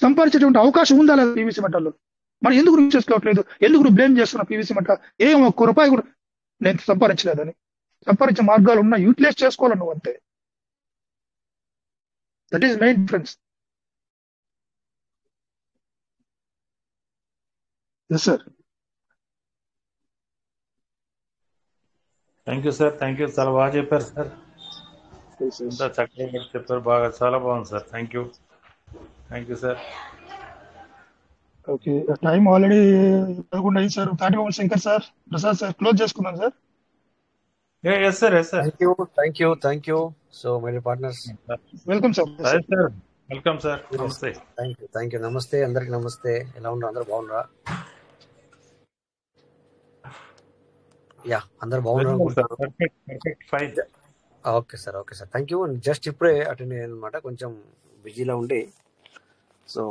సంపాదించేటువంటి అవకాశం ఉందా లేదా? పీవీసీ మెటాలో మనం ఎందుకు యూజ్ చేసుకోవట్లేదు? ఎందుకు నువ్వు బ్లేమ్ చేస్తున్నావు పీవీసీ మెటా? 1 రూపాయి కూడా నేను సంపాదించలేదని. సంపాదించే మార్గాలు ఉన్నా, యూటిలైజ్ చేసుకోవాలి నువ్వు అంతే. That is main difference. Yes sir. Thank you sir, చాలా బాగా చెప్పారు సార్. అంతా చక్కగా చెప్పారు, బాగా చాలా బాగుంది sir. Thank you sir. Okay, time already 11 అయింది sir. Tatibomma Shankar sir, Prasad sir, close చేసుకుందాం sir. Yes sir. Thank you. So my dear partners, welcome sir. Welcome sir. నమస్తే. థ్యాంక్ యూ. నమస్తే అందరికి. నమస్తే. ఎలా ఉన్నారు? అందరు బాగున్నారా? యా, అందరు బాగున్నారు. Okay sir. Thank you. Just ఇప్పుడే అటెండ్ అయ్యాను అనమాట. కొంచెం బిజీలో ఉండి, సో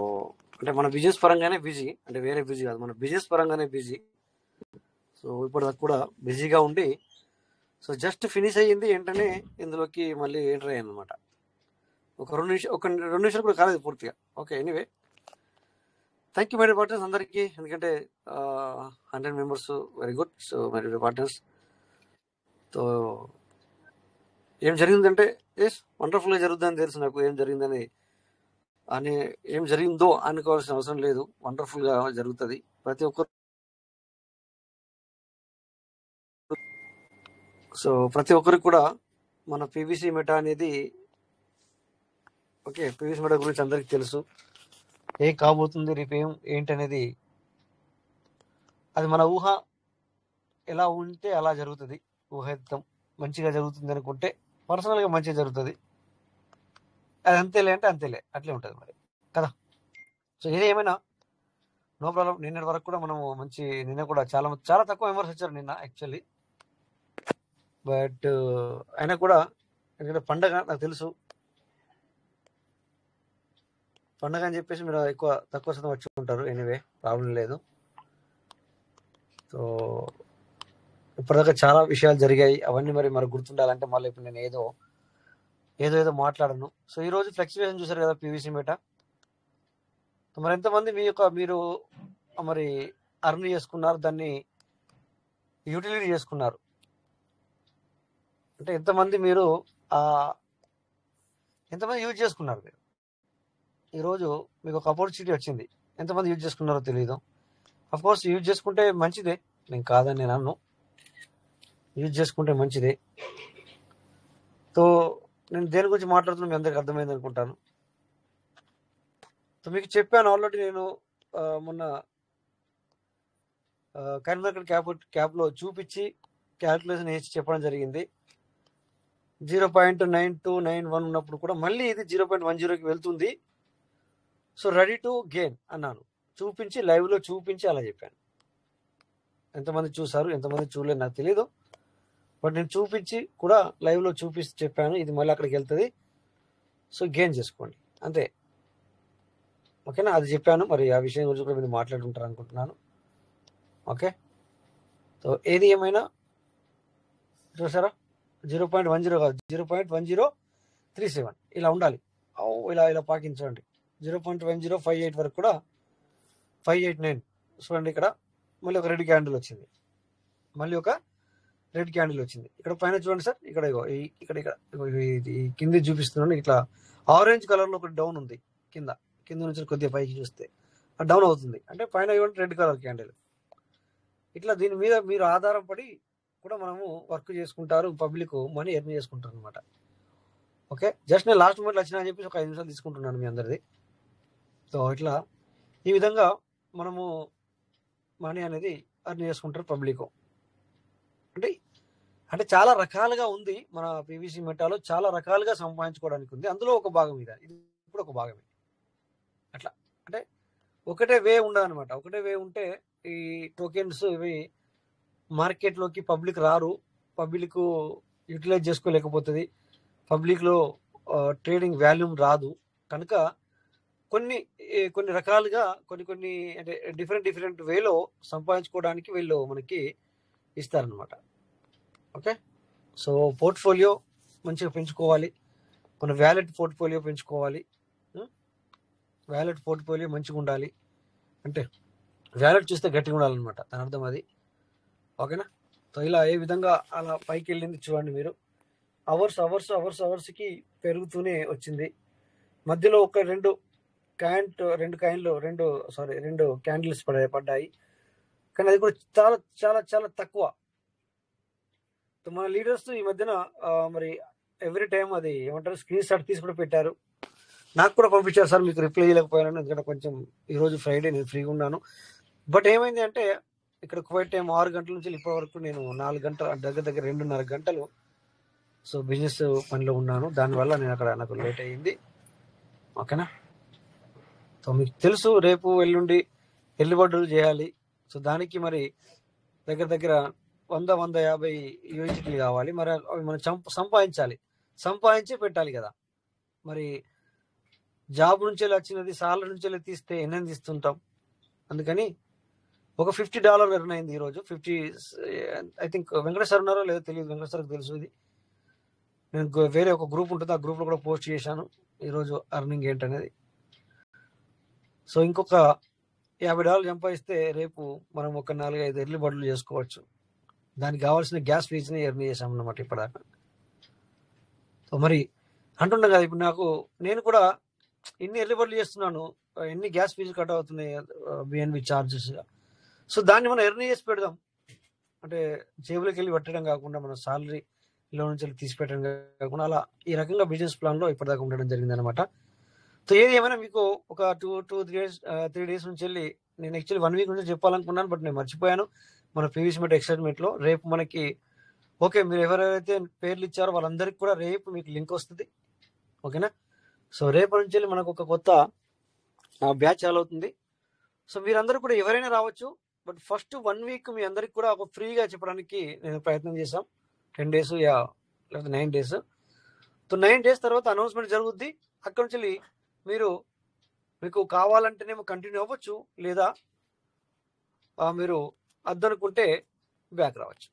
అంటే మన బిజినెస్ పరంగానే బిజీ, అంటే వేరే బిజీ కాదు, మన బిజినెస్ పరంగానే బిజీ. సో ఇప్పటిదాకా కూడా బిజీగా ఉండి, సో జస్ట్ ఫినిష్ అయ్యింది. వెంటనే ఇందులోకి మళ్ళీ ఎంటర్ అయ్యాను అనమాట. ఒక 2 నిమిషాలు కూడా కాలేదు పూర్తిగా. Okay, anyway thank you my dear partners అందరికీ. ఎందుకంటే 100 members, very good. So my dear partners, so ఏం జరిగిందంటే ఎస్ వండర్ఫుల్గా జరుగుతుందని తెలుసు నాకు. ఏం జరిగిందో అనుకోవాల్సిన అవసరం లేదు. వండర్ఫుల్గా జరుగుతుంది. ప్రతి ఒక్కరికి కూడా మన పీవీసీ మెటా అనేది, ఓకే, పీవీసీ మెటా గురించి అందరికీ తెలుసు. ఏం కాబోతుంది, రేపు ఏంటి అనేది అది మన ఊహ ఎలా ఉంటే అలా జరుగుతుంది. ఊహిద్దాం, మంచిగా జరుగుతుంది అనుకుంటే పర్సనల్గా మంచిగా జరుగుతుంది. అది అంతేలే అంటే అంతేలే, అట్లే ఉంటుంది మరి కదా. సో ఇది ఏమైనా నో ప్రాబ్లం. నిన్నటి వరకు కూడా మనము నిన్న కూడా చాలా తక్కువ మెంబర్స్ వచ్చారు నిన్న యాక్చువల్లీ. బట్ అయినా కూడా, ఎందుకంటే పండగ నాకు తెలుసు, పండగ అని చెప్పేసి మీరు తక్కువ శాతం వచ్చి ఉంటారు. ఎనీవే ప్రాబ్లం లేదు. సో ఇప్పటిదాకా చాలా విషయాలు జరిగాయి. అవన్నీ మరి మనకు గుర్తుండాలంటే మళ్ళీ ఇప్పుడు నేను ఏదో ఏదో ఏదో మాట్లాడను. సో ఈరోజు ఫ్లెక్సిబిలేషన్ చూసారు కదా పీవీసీ మెట. మరి ఎంతమంది మీరు మరి అర్న్ చేసుకున్నారు, దాన్ని యూటిలిటీ చేసుకున్నారు అంటే ఎంతమంది మీరు ఎంతమంది యూజ్ చేసుకున్నారు మీరు? ఈరోజు మీకు ఒక ఆపర్చునిటీ వచ్చింది, ఎంతమంది యూజ్ చేసుకున్నారో తెలియదు. కోర్స్ యూజ్ చేసుకుంటే మంచిదే, నేను కాదని నేను అన్ను, యూజ్ చేసుకుంటే మంచిదే. సో నేను దేని గురించి మాట్లాడుతున్నా మీ అందరికి అర్థమైంది అనుకుంటాను. సో మీకు చెప్పాను ఆల్రెడీ, నేను మొన్న కరీంనగర్ క్యాప్లో చూపించి క్యాల్కులేషన్ వేసి చెప్పడం జరిగింది. 0.9291 ఉన్నప్పుడు కూడా మళ్ళీ ఇది 0.10కి వెళ్తుంది. సో రెడీ టు గెయిన్ అన్నాను, చూపించి లైవ్లో చూపించి అలా చెప్పాను. ఎంతమంది చూసారు ఎంతమంది చూడలేదు నాకు తెలియదు, బట్ నేను చూపించి కూడా లైవ్లో చూపించి చెప్పాను ఇది మళ్ళీ అక్కడికి వెళ్తుంది, సో గెయిన్ చేసుకోండి అంతే. ఓకేనా, అది చెప్పాను. మరి ఆ విషయం గురించి కూడా మీరు మాట్లాడుకుంటారు అనుకుంటున్నాను. ఓకే, సో ఏది ఏమైనా చూసారా, 0.10 కాదు 0.1037 ఇలా ఉండాలి. ఇలా పాకించండి. 0.1058 వరకు కూడా 589 చూడండి. ఇక్కడ మళ్ళీ ఒక రెడ్ క్యాండిల్ వచ్చింది, మళ్ళీ ఒక రెడ్ క్యాండిల్ వచ్చింది. ఇక్కడ పైన చూడండి సార్, ఇక్కడ ఇక్కడ ఈ కింద చూపిస్తున్నాను. ఇట్లా ఆరెంజ్ కలర్లో ఒక డౌన్ ఉంది, కింద నుంచి కొద్దిగా పైకి చూస్తే డౌన్ అవుతుంది, అంటే పైన ఇవ్వండి రెడ్ కలర్ క్యాండిల్. ఇట్లా దీని మీద మీరు ఆధారపడి కూడా మనము వర్క్ చేసుకుంటారు, పబ్లిక్ మనీ ఎర్న్ చేసుకుంటారు అనమాట. ఓకే, జస్ట్ నేను లాస్ట్ మూమెంట్లో వచ్చినా అని చెప్పేసి ఒక 5 నిమిషాలు తీసుకుంటున్నాను మీ అందరిది. సో ఇట్లా ఈ విధంగా మనము మనీ అనేది ఎర్న్ చేసుకుంటారు పబ్లిక్. అంటే చాలా రకాలుగా ఉంది మన పీవీసీ మెటాలో, చాలా రకాలుగా సంపాదించుకోవడానికి ఉంది. అందులో ఒక భాగం ఇది కూడా ఒక భాగమే. అట్లా అంటే ఒకటే వే ఉండదన్నమాట. ఒకటే వే ఉంటే ఈ టోకెన్స్ ఇవి మార్కెట్లోకి పబ్లిక్ రారు, పబ్లిక్ యూటిలైజ్ చేసుకోలేకపోతుంది, పబ్లిక్లో ట్రేడింగ్ వాల్యూమ్ రాదు. కనుక కొన్ని రకాలుగా కొన్ని అంటే డిఫరెంట్ వేలో సంపాదించుకోవడానికి వీళ్ళు మనకి ఇస్తారనమాట. ఓకే, సో పోర్ట్ఫోలియో మంచిగా పెంచుకోవాలి, మన వ్యాలెట్ పోర్ట్ఫోలియో పెంచుకోవాలి. వ్యాలెట్ పోర్ట్ఫోలియో మంచిగా ఉండాలి, అంటే వ్యాలెట్ చూస్తే గట్టిగా ఉండాలన్నమాట, దాని అర్థం అది. ఓకేనా, సో ఇలా ఏ విధంగా అలా పైకి వెళ్ళింది చూడండి మీరు. అవర్స్కి పెరుగుతూనే వచ్చింది. మధ్యలో ఒక రెండు క్యాండిల్స్ పడ్డాయి, కానీ అది కూడా చాలా చాలా చాలా తక్కువ. మన లీడర్స్ ఈ మధ్యన మరి ఎవ్రీ టైం అది ఏమంటారు స్క్రీన్ షాట్ తీసి కూడా పెట్టారు, నాకు కూడా పంపించారు సార్, మీకు రిప్లై చేయలేకపోయాను ఎందుకంటే కొంచెం ఈరోజు ఫ్రైడే నేను ఫ్రీగా ఉన్నాను. బట్ ఏమైంది అంటే ఇక్కడ కువైట్ టైం 6 గంటల నుంచి ఇప్పటి వరకు నేను 4 గంటలు దగ్గర 2.5 గంటలు సో బిజినెస్ పనిలో ఉన్నాను, దానివల్ల నేను అక్కడ నాకు లేట్ అయ్యింది. ఓకేనా, సో మీకు తెలుసు రేపు ఎల్లుండి ఎల్లుబడ్డలు చేయాలి. సో దానికి మరి దగ్గర 100-150 యూనిట్లు కావాలి. మరి అవి మనం సంపాదించి పెట్టాలి కదా. మరి జాబ్ నుంచి వచ్చినది సాలరీ నుంచి తీస్తే ఎన్నెన్ని తీస్తుంటాం, అందుకని ఒక $50 ఎర్న్ అయింది ఈరోజు. 50 ఐ థింక్ వెంకటేశ్వర ఉన్నారో లేదో తెలియదు, వెంకటేశ్వరకు తెలుసు. ఇది నేను వేరే ఒక గ్రూప్ ఉంటుంది, ఆ గ్రూప్లో కూడా పోస్ట్ చేశాను ఈరోజు అర్నింగ్ ఏంటనేది. సో ఇంకొక $50 సంపాదిస్తే రేపు మనం ఒక 4-5 ఎర్లీ బడ్లు చేసుకోవచ్చు. దానికి కావాల్సిన గ్యాస్ ఫీజ్ని ఎర్న్ చేసాం అన్నమాట ఇప్పటిదాకా. సో మరి అంటున్నాం కదా, ఇప్పుడు నేను కూడా ఎన్ని ఎర్లీ బడ్లు చేస్తున్నాను, ఎన్ని గ్యాస్ ఫీజు కట్ అవుతున్నాయి బిఎన్బి ఛార్జెస్. సో దాన్ని మనం ఎర్న్ చేసి పెడదాం, అంటే జేబులోకి వెళ్ళి పెట్టడం కాకుండా మన సాలరీలో నుంచి వెళ్ళి తీసి పెట్టడం కాకుండా అలా ఈ రకంగా బిజినెస్ ప్లాన్లో ఇప్పటిదాకా ఉండడం జరిగింది అనమాట. సో ఏది ఏమైనా మీకు ఒక 3 డేస్ నుంచి వెళ్ళి నేను యాక్చువల్లీ 1 వీక్ నుంచి చెప్పాలనుకున్నాను, బట్ నేను మర్చిపోయాను. మన పీవీసీ మెట్ ఎక్సైట్మెంట్లో రేపు మనకి ఓకే, మీరు ఎవరైతే పేర్లు ఇచ్చారో వాళ్ళందరికీ కూడా రేపు మీకు లింక్ వస్తుంది. ఓకేనా, సో రేపటి నుంచి వెళ్ళి మనకు ఒక కొత్త బ్యాచ్ చాలు అవుతుంది. సో మీరందరూ కూడా ఎవరైనా రావచ్చు, బట్ ఫస్ట్ 1 వీక్ మీ అందరికి కూడా ఒక ఫ్రీగా చెప్పడానికి నేను ప్రయత్నం చేశాం. 10 డేస్ లేకపోతే 9 డేస్. సో 9 డేస్ తర్వాత అనౌన్స్మెంట్ జరుగుద్ది. అక్కడ నుంచి మీకు కావాలంటేనేమో కంటిన్యూ అవ్వచ్చు, లేదా మీరు అద్దనుకుంటే బ్యాక్ రావచ్చు.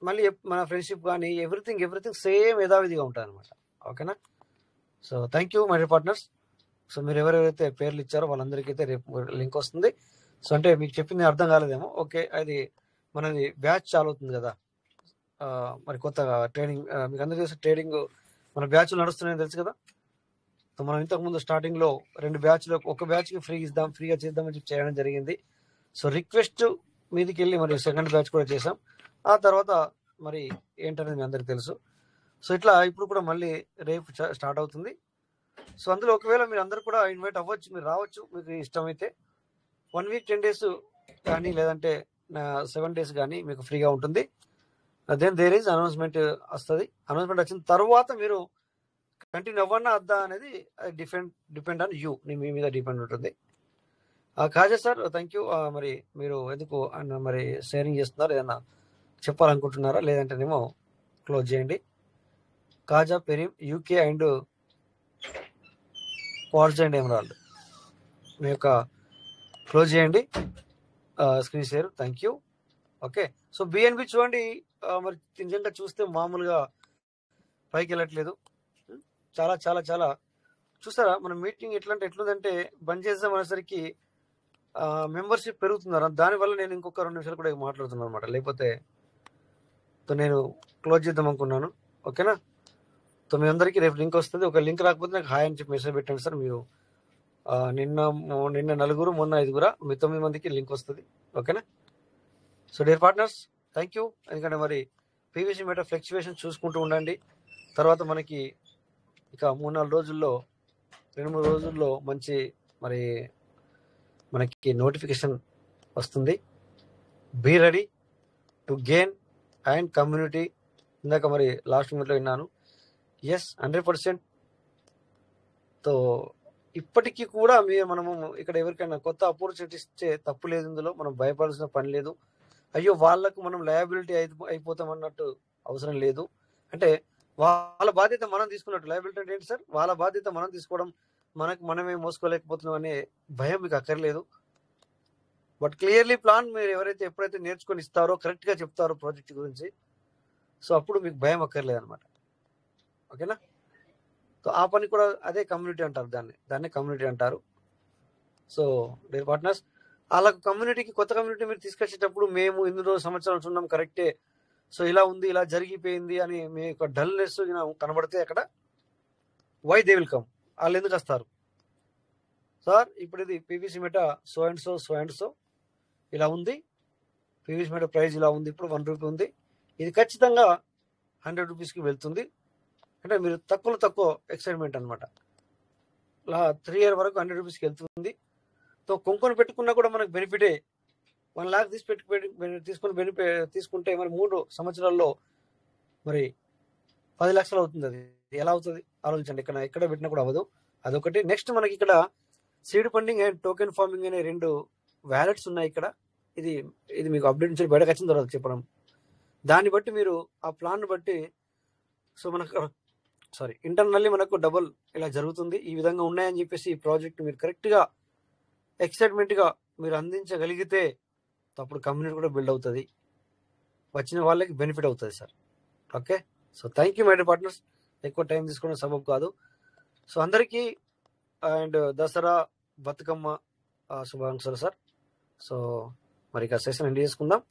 మళ్ళీ మన ఫ్రెండ్షిప్ కానీ ఎవ్రీథింగ్ సేమ్ యథావిధిగా ఉంటుంది అనమాట. ఓకేనా, so thank you my dear partners. So మీరు ఎవరెవరైతే పేర్లు ఇచ్చారో వాళ్ళందరికీ అయితే రేపు లింక్ వస్తుంది. సో అంటే మీకు చెప్పింది అర్థం కాలేదేమో. ఓకే, అది మనది బ్యాచ్ చాలు అవుతుంది కదా, మరి కొత్త ట్రైనింగ్ మీకు అందరూ తెలిసి ట్రేడింగ్ మన బ్యాచ్లు నడుస్తున్నాయని తెలుసు కదా. సో మనం ఇంతకుముందు స్టార్టింగ్లో 2 బ్యాచ్లు, ఒక బ్యాచ్కి ఫ్రీగా చేద్దామని చెప్పి చేయడం జరిగింది. సో రిక్వెస్ట్ మీదకి వెళ్ళి మరి సెకండ్ బ్యాచ్ కూడా చేసాం. ఆ తర్వాత మరి ఏంటనేది మీ అందరికి తెలుసు. సో ఇట్లా ఇప్పుడు కూడా మళ్ళీ రేపు స్టార్ట్ అవుతుంది. సో అందులో ఒకవేళ మీరు అందరు కూడా ఇన్వైట్ అవ్వచ్చు, మీరు రావచ్చు మీకు ఇష్టమైతే. 1 వీక్ 10 days కానీ లేదంటే 7 days కానీ మీకు ఫ్రీగా ఉంటుంది. దెన్ దేర్ ఈజ్ అనౌన్స్మెంట్ వస్తుంది. అనౌన్స్మెంట్ వచ్చిన తర్వాత మీరు కంటిన్యూ అవ్వన్నా వద్దా అనేది డిపెండ్ ఆన్ యూ, మీ మీద డిపెండ్ ఉంటుంది. కాజా సార్ థ్యాంక్ యూ. మరి మీరు ఎందుకు మరి షేరింగ్ చేస్తున్నారు, ఏదన్నా చెప్పాలనుకుంటున్నారా? లేదంటేనేమో క్లోజ్ చేయండి. కాజా పెరీం యూకే అండ్ పార్జ్ అండ్ ఎమరాల్డ్ మీ యొక్క క్లోజ్ చేయండి screen share. Thank you. Okay, so BNB చూడండి, మరి నిజంగా చూస్తే మామూలుగా పైకి వెళ్ళట్లేదు. చాలా చాలా చాలా చూస్తారా మన మీటింగ్ ఎట్లుందంటే బంద్ చేద్దాం అనేసరికి మెంబర్షిప్ పెరుగుతున్నారు. దానివల్ల నేను ఇంకొక 2 నిమిషాలు కూడా మాట్లాడుతున్నాను అనమాట. లేకపోతే నేను క్లోజ్ చేద్దాం అనుకున్నాను. ఓకేనా? సో మీ అందరికీ రేపు లింక్ వస్తుంది. ఒక లింక్ రాకపోతే నాకు హాయ్ అని చెప్పి మెసేజ్ పెట్టండి సార్. మీరు నిన్న 4 మొన్న 5 మీ 9 మందికి లింక్ వస్తుంది. ఓకేనా? So dear partners thank you. ఎందుకంటే మరి పీవీసీ మీటర్ ఫ్లక్చువేషన్ చూసుకుంటూ ఉండండి. తర్వాత మనకి ఇక 3-4 రోజుల్లో 2-3 రోజుల్లో మంచి మరి మనకి నోటిఫికేషన్ వస్తుంది. Be ready to gain and community. ఇందాక మరి లాస్ట్ మినిట్లో విన్నాను. ఎస్ 100%. సో ఇప్పటికీ కూడా మనము ఇక్కడ ఎవరికైనా కొత్త ఆపర్చునిటీ ఇచ్చే తప్పు లేదు. ఇందులో మనం భయపడాల్సిన పని లేదు. అయ్యో వాళ్ళకు మనం లయబిలిటీ అయిపోతాం అన్నట్టు అవసరం లేదు. అంటే వాళ్ళ బాధ్యత మనం తీసుకున్నట్టు. లయబిలిటీ అంటే ఏంటి సార్? వాళ్ళ బాధ్యత మనం తీసుకోవడం, మనమే మోసుకోలేకపోతున్నాం అనే భయం మీకు అక్కర్లేదు. బట్ క్లియర్లీ ప్లాన్ మీరు ఎప్పుడైతే నేర్చుకొని ఇస్తారో, కరెక్ట్గా చెప్తారో ప్రాజెక్ట్ గురించి, సో అప్పుడు మీకు భయం అక్కర్లేదు అనమాట. ఓకేనా? సో ఆ పని కూడా అదే కమ్యూనిటీ అంటారు, దాన్ని కమ్యూనిటీ అంటారు. సో డియర్ పార్ట్నర్స్, అలా కమ్యూనిటీకి కొత్త కమ్యూనిటీ మీరు తీసుకొచ్చేటప్పుడు మేము 8 సంవత్సరాలు ఉన్నాం కరెక్టే, సో ఇలా ఉంది, ఇలా జరిగిపోయింది అని మీ యొక్క డల్నెస్ కనబడితే అక్కడ వై దే విల్ కమ్, వాళ్ళు ఎందుకు వస్తారు సార్? ఇప్పుడు ఇది PVC meta so and so ఇలా ఉంది, పీవీసీ మెటా ప్రైస్ ఇలా ఉంది, ఇప్పుడు 1 రూపీ ఉంది, ఇది ఖచ్చితంగా 100 రూపీస్కి వెళ్తుంది అంటే మీరు తక్కువ ఎక్సైట్మెంట్ అనమాట. 3 year వరకు 100 రూపీస్కి వెళ్తుంది. సో కొనుక్కొని పెట్టుకున్నా కూడా మనకు బెనిఫిటే. 1 lakh తీసుకుంటే మరి 3 సంవత్సరాల్లో మరి 10 లక్షలు అవుతుంది. అది ఎలా అవుతుంది ఆలోచించండి. ఎక్కడ పెట్టినా కూడా అవ్వదు. అదొకటి. నెక్స్ట్ మనకి ఇక్కడ seed funding and token farming అనే 2 వ్యాలెట్స్ ఉన్నాయి ఇక్కడ. ఇది మీకు అప్డేట్ నుంచి బయటకు వచ్చిన తర్వాత చెప్పడం. దాన్ని బట్టి మీరు ఆ ప్లాన్ బట్టి సో మనకు ఇంటర్నల్లీ మనకు డబుల్ ఇలా జరుగుతుంది. ఈ విధంగా ఉన్నాయని చెప్పేసి ఈ ప్రాజెక్ట్ మీరు కరెక్ట్గా ఎక్సైట్మెంట్గా మీరు అందించగలిగితే అప్పుడు కమ్యూనిటీ కూడా బిల్డ్ అవుతుంది, వచ్చిన వాళ్ళకి బెనిఫిట్ అవుతుంది sir. Okay, so thank you my dear partners. ఎక్కువ టైం తీసుకోవడం సబబు కాదు. సో అందరికీ అండ్ దసరా బతుకమ్మ శుభాకాంక్షలు సార్. సో మరి ఇక సెషన్ ఎండ్ చేసుకుందాం.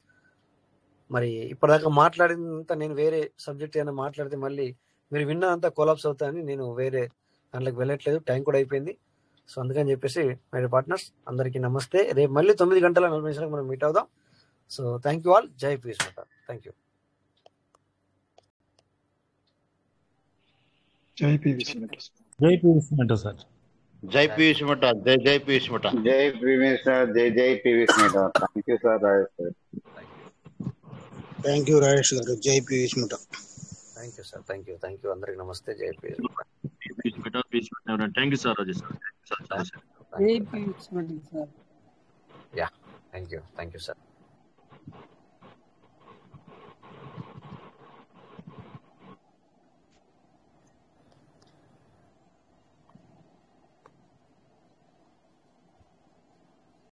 మరి ఇప్పటిదాకా మాట్లాడినంత నేను వేరే సబ్జెక్ట్ ఏమైనా మాట్లాడితే మళ్ళీ మీరు విన్నదంతా కొలాప్స్ అవుతాయని నేను వేరే దాంట్లోకి వెళ్ళట్లేదు. టైం కూడా అయిపోయింది. సో అందుకని చెప్పేసి మై డియర్ పార్ట్నర్స్ అందరికీ నమస్తే. రేపు మళ్ళీ 9:40 మనం మీట్ అవుదాం. So thank you all. జై పీవీసీ మెటా. Thank you. జై పీవీసీ మెటా. జై పీవీసీ మెటా సార్. జై పీవీసీ మెటా. జై పీవీసీ మెటా. జై పీవీసీ మెటా. జై PVC meta. Thank you sir Rajesh sir. Thank you Rajesh గారు. జై PVC meta. Thank you sir. Thank you అందరికి నమస్తే. జై PVC meta. Thank you sir Rajesh sir. Yeah thank you sir.